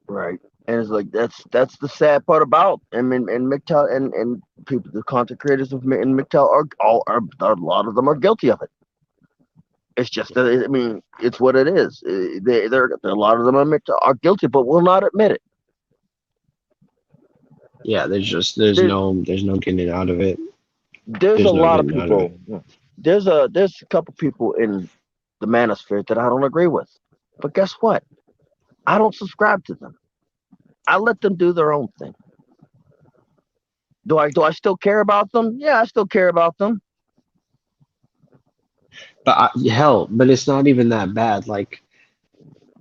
Right. And it's like that's the sad part about and Mgtow and people the content creators of in Mgtow are a lot of them are guilty of it. It's just that I mean it's what it is. They're a lot of them are guilty, but will not admit it. Yeah, There, there's no getting out of it. there's a There's no lot of getting out of people. it. There's a couple people in the manosphere that I don't agree with. But guess what? I don't subscribe to them. I let them do their own thing. Do I still care about them? Yeah, I still care about them. But it's not even that bad. Like,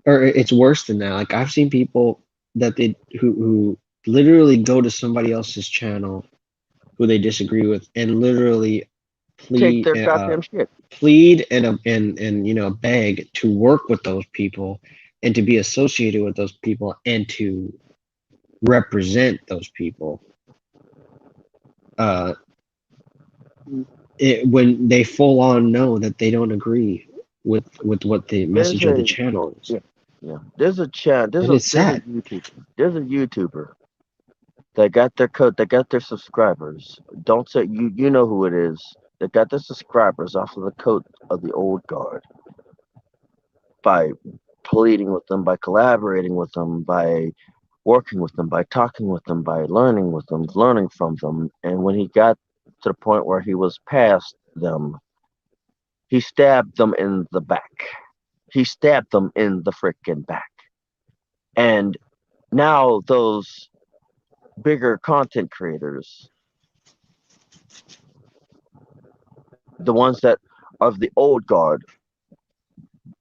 or it's worse than that. Like I've seen people that they who literally go to somebody else's channel who they disagree with and literally Take plead their goddamn shit. and beg to work with those people and to be associated with those people and to represent those people uh when they full on know that they don't agree with what the There's message of the a channel is, yeah, yeah. There's a chat. and it's There's a sad. YouTuber. There's a YouTuber that got their code. That got their subscribers. Don't say you know who it is. That got their subscribers off of the coat of the old guard by pleading with them, by collaborating with them, by working with them, by talking with them, by learning with them, learning from them. And when he got to the point where he was past them, he stabbed them in the back. He stabbed them in the frickin' back. And now those bigger content creators, the ones that are of the old guard,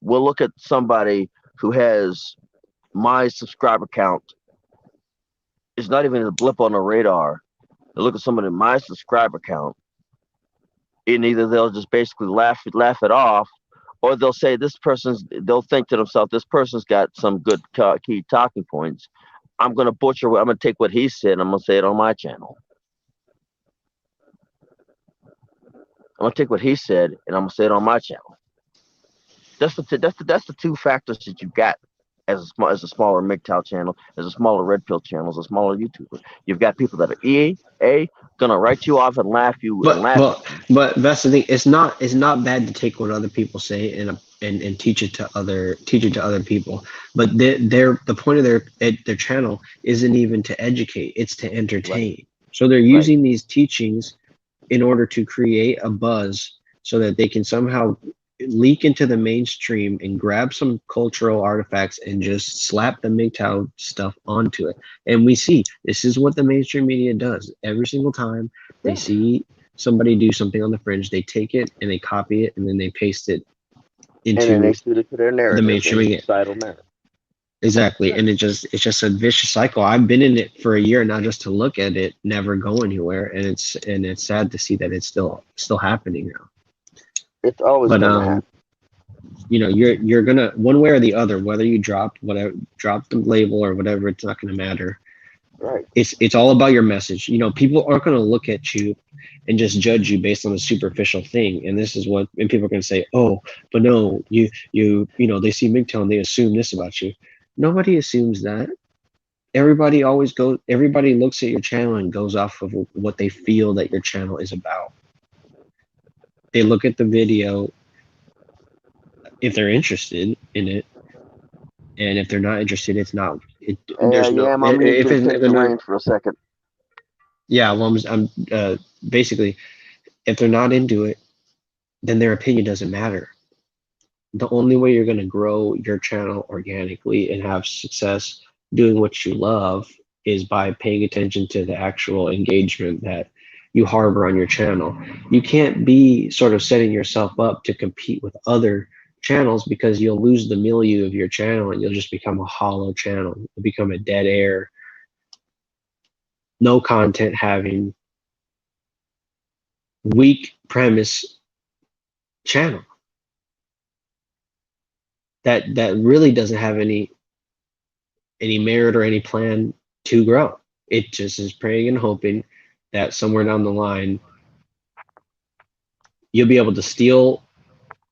will look at somebody who has my subscriber count. It's not even a blip on the radar. They look at somebody in my subscriber count, and either they'll just basically laugh it off, or they'll say they'll think to themselves, this person's got some good key talking points. I'm gonna butcher. I'm gonna take what he said. I'm gonna say it on my channel. I'm gonna take what he said and I'm gonna say it on my channel. That's the two factors that you got as a smaller MGTOW channel, as a smaller Red Pill channel, as a smaller YouTuber. You've got people that are gonna write you off and But laugh at but you. but that's the thing. It's not bad to take what other people say and teach it to other people. But the point of their channel isn't even to educate. It's to Right, entertain. So they're right. using these teachings in order to create a buzz so that they can somehow leak into the mainstream and grab some cultural artifacts and just slap the MGTOW stuff onto it. And we see this is what the mainstream media does every single time they Yeah. see somebody do something on the fringe, they take it and they copy it and then they paste it And then they into suit it to their the narrative mainstream and again. societal narrative. Exactly. Right. And it's just a vicious cycle. I've been in it for a year now just to look at it, never go anywhere. And it's sad to see that it's still happening now. It's always But gonna happen. you know, you're gonna one way or the other, whether you drop the label or whatever, it's not gonna matter. Right. It's all about your message. You know, people aren't gonna look at you and just judge you based on a superficial thing. And this is what and people are gonna say, oh, but no, you know, they see MGTOW and they assume this about you. Nobody assumes that. Everybody looks at your channel and goes off of what they feel that your channel is about. They look at the video if they're interested in it, and if they're not interested, it's not. There's no. Yeah, I'm need If you to it's take if they're the not, reins for a second. yeah. Well, I'm basically if they're not into it, then their opinion doesn't matter. The only way you're going to grow your channel organically and have success doing what you love is by paying attention to the actual engagement that you harbor on your channel. You can't be sort of setting yourself up to compete with other channels because you'll lose the milieu of your channel and you'll just become a hollow channel. You'll become a dead air, no content having, weak premise channel that really doesn't have any merit or any plan to grow. It just is praying and hoping that somewhere down the line you'll be able to steal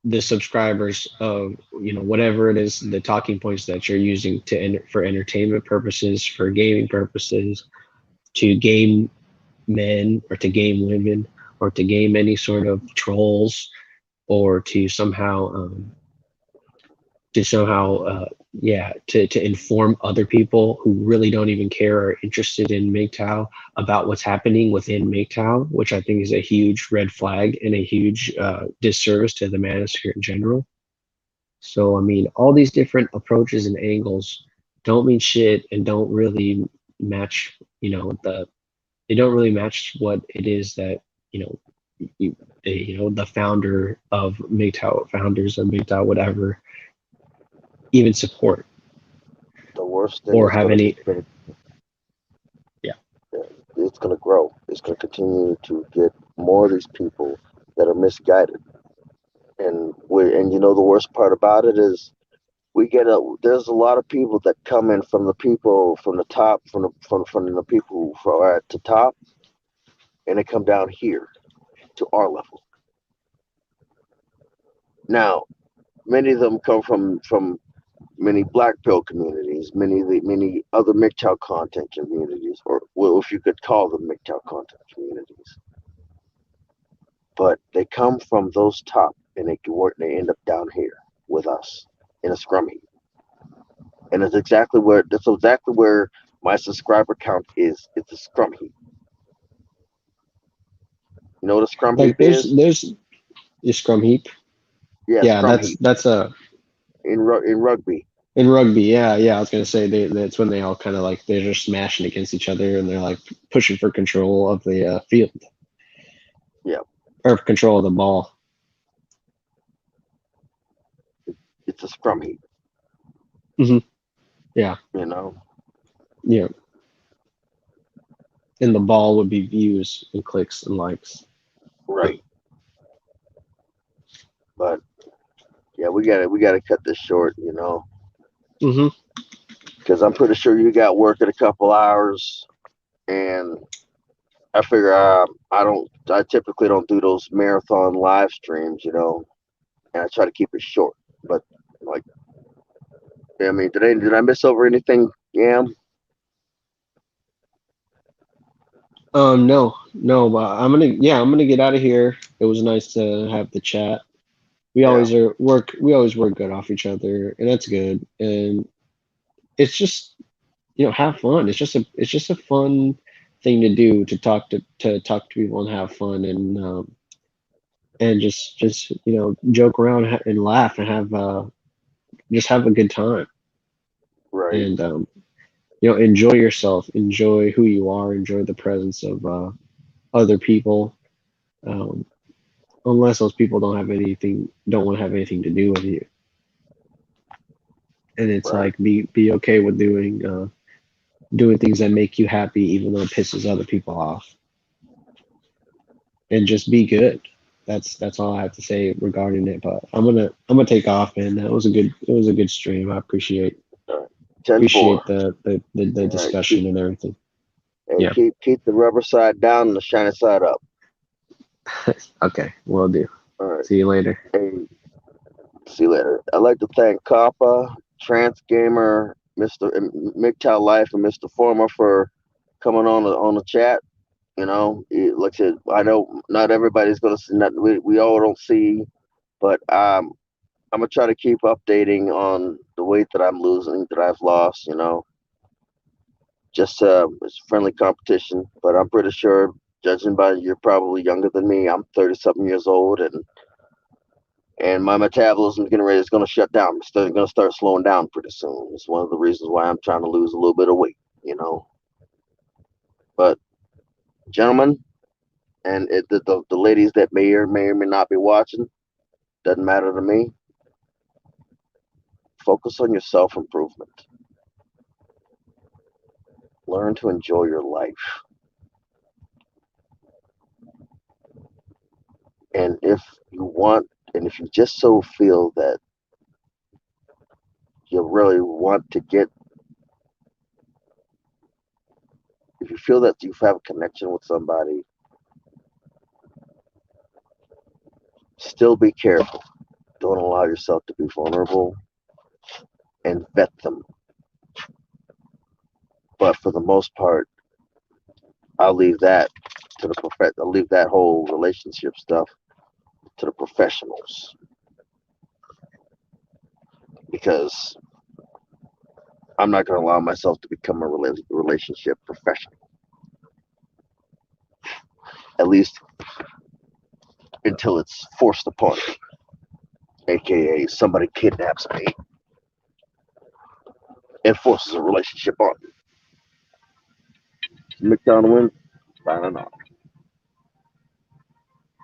the subscribers of whatever it is, the talking points that you're using for entertainment purposes, for gaming purposes, to game men or to game women or to game any sort of trolls or to somehow yeah, to inform other people who really don't even care or are interested in MGTOW about what's happening within MGTOW, which I think is a huge red flag and a huge disservice to the manosphere in general. So I mean, all these different approaches and angles don't mean shit and don't really match, they don't really match what it is that you know you, the founder of MGTOW, founders of MGTOW, whatever, even support The worst thing or is have gonna any. it's gonna Yeah. it's gonna grow. It's gonna continue to get more of these people that are misguided. And you know the worst part about it is there's a lot of people that come in from the people from the top from the people who are at the top, and they come down here to our level. Now, many of them come from many black pill communities, many other MGTOW content communities, or well, if you could call them MGTOW content communities. But they come from those top, and they can work. They end up down here with us in a scrum heap, and that's exactly where my subscriber count is. It's a scrum heap. You know what a scrum Like heap is? there's your scrum heap. Yeah, Yeah, scrum heap that's a in rugby. in rugby. Yeah, yeah. I was gonna say that's when they all kind of like they're just smashing against each other and they're like pushing for control of the field Yeah, or control of the ball. it's a scrum heap. Hmm. Yeah, You know, yeah. And the ball would be views and clicks and likes. right? But Yeah, we gotta cut this short, you know, Hmm. because I'm pretty sure you got work in a couple hours, and I figure I typically don't do those marathon live streams, you know, and I try to keep it short. But like, I mean, did I miss over anything? Yeah, No, no, but I'm gonna get out of here. It was nice to have the chat. yeah, We always work good off each other, and that's good. And it's just, have fun. It's just a fun thing to do, to talk to people and have fun, and just joke around and laugh and have just have a good time, right, and enjoy yourself, enjoy who you are, enjoy the presence of other people. Um, Unless those people don't want to have anything to do with you, and it's right. like be okay with doing things that make you happy, even though it pisses other people off, and just be good. That's all I have to say regarding it. But I'm gonna take off, man. It was a good stream. I All right. 10-4. appreciate the All right, keep discussion and everything. hey, Yeah. keep the rubber side down and the shiny side up. Okay. Will do. All right. See you later. Hey, see you later. I'd like to thank Kappa, Trans Gamer, Mr. Mgtow Life, and Mr. Former for coming on the chat. You know, like I said, I know not everybody's gonna see. Not, we all don't see, but I'm gonna try to keep updating on the weight that I'm losing, that I've lost. You know, just it's friendly competition. But I'm pretty sure, judging by you're probably younger than me, I'm 30 something years old, and my metabolism getting ready is going to shut down. It's going to start slowing down pretty soon. It's one of the reasons why I'm trying to lose a little bit of weight. You know, but gentlemen, and the ladies that may or may not be watching, doesn't matter to me. Focus on your self improvement. Learn to enjoy your life. And if you want, and if you just so feel that you really want to get, if you feel that you have a connection with somebody, still be careful. Don't allow yourself to be vulnerable and vet them. But for the most part, I'll leave that I'll leave that whole relationship stuff to the professionals because I'm not going to allow myself to become a relationship professional. At least until it's forced upon me, aka somebody kidnaps me and forces a relationship on me. McDonald, I don't know.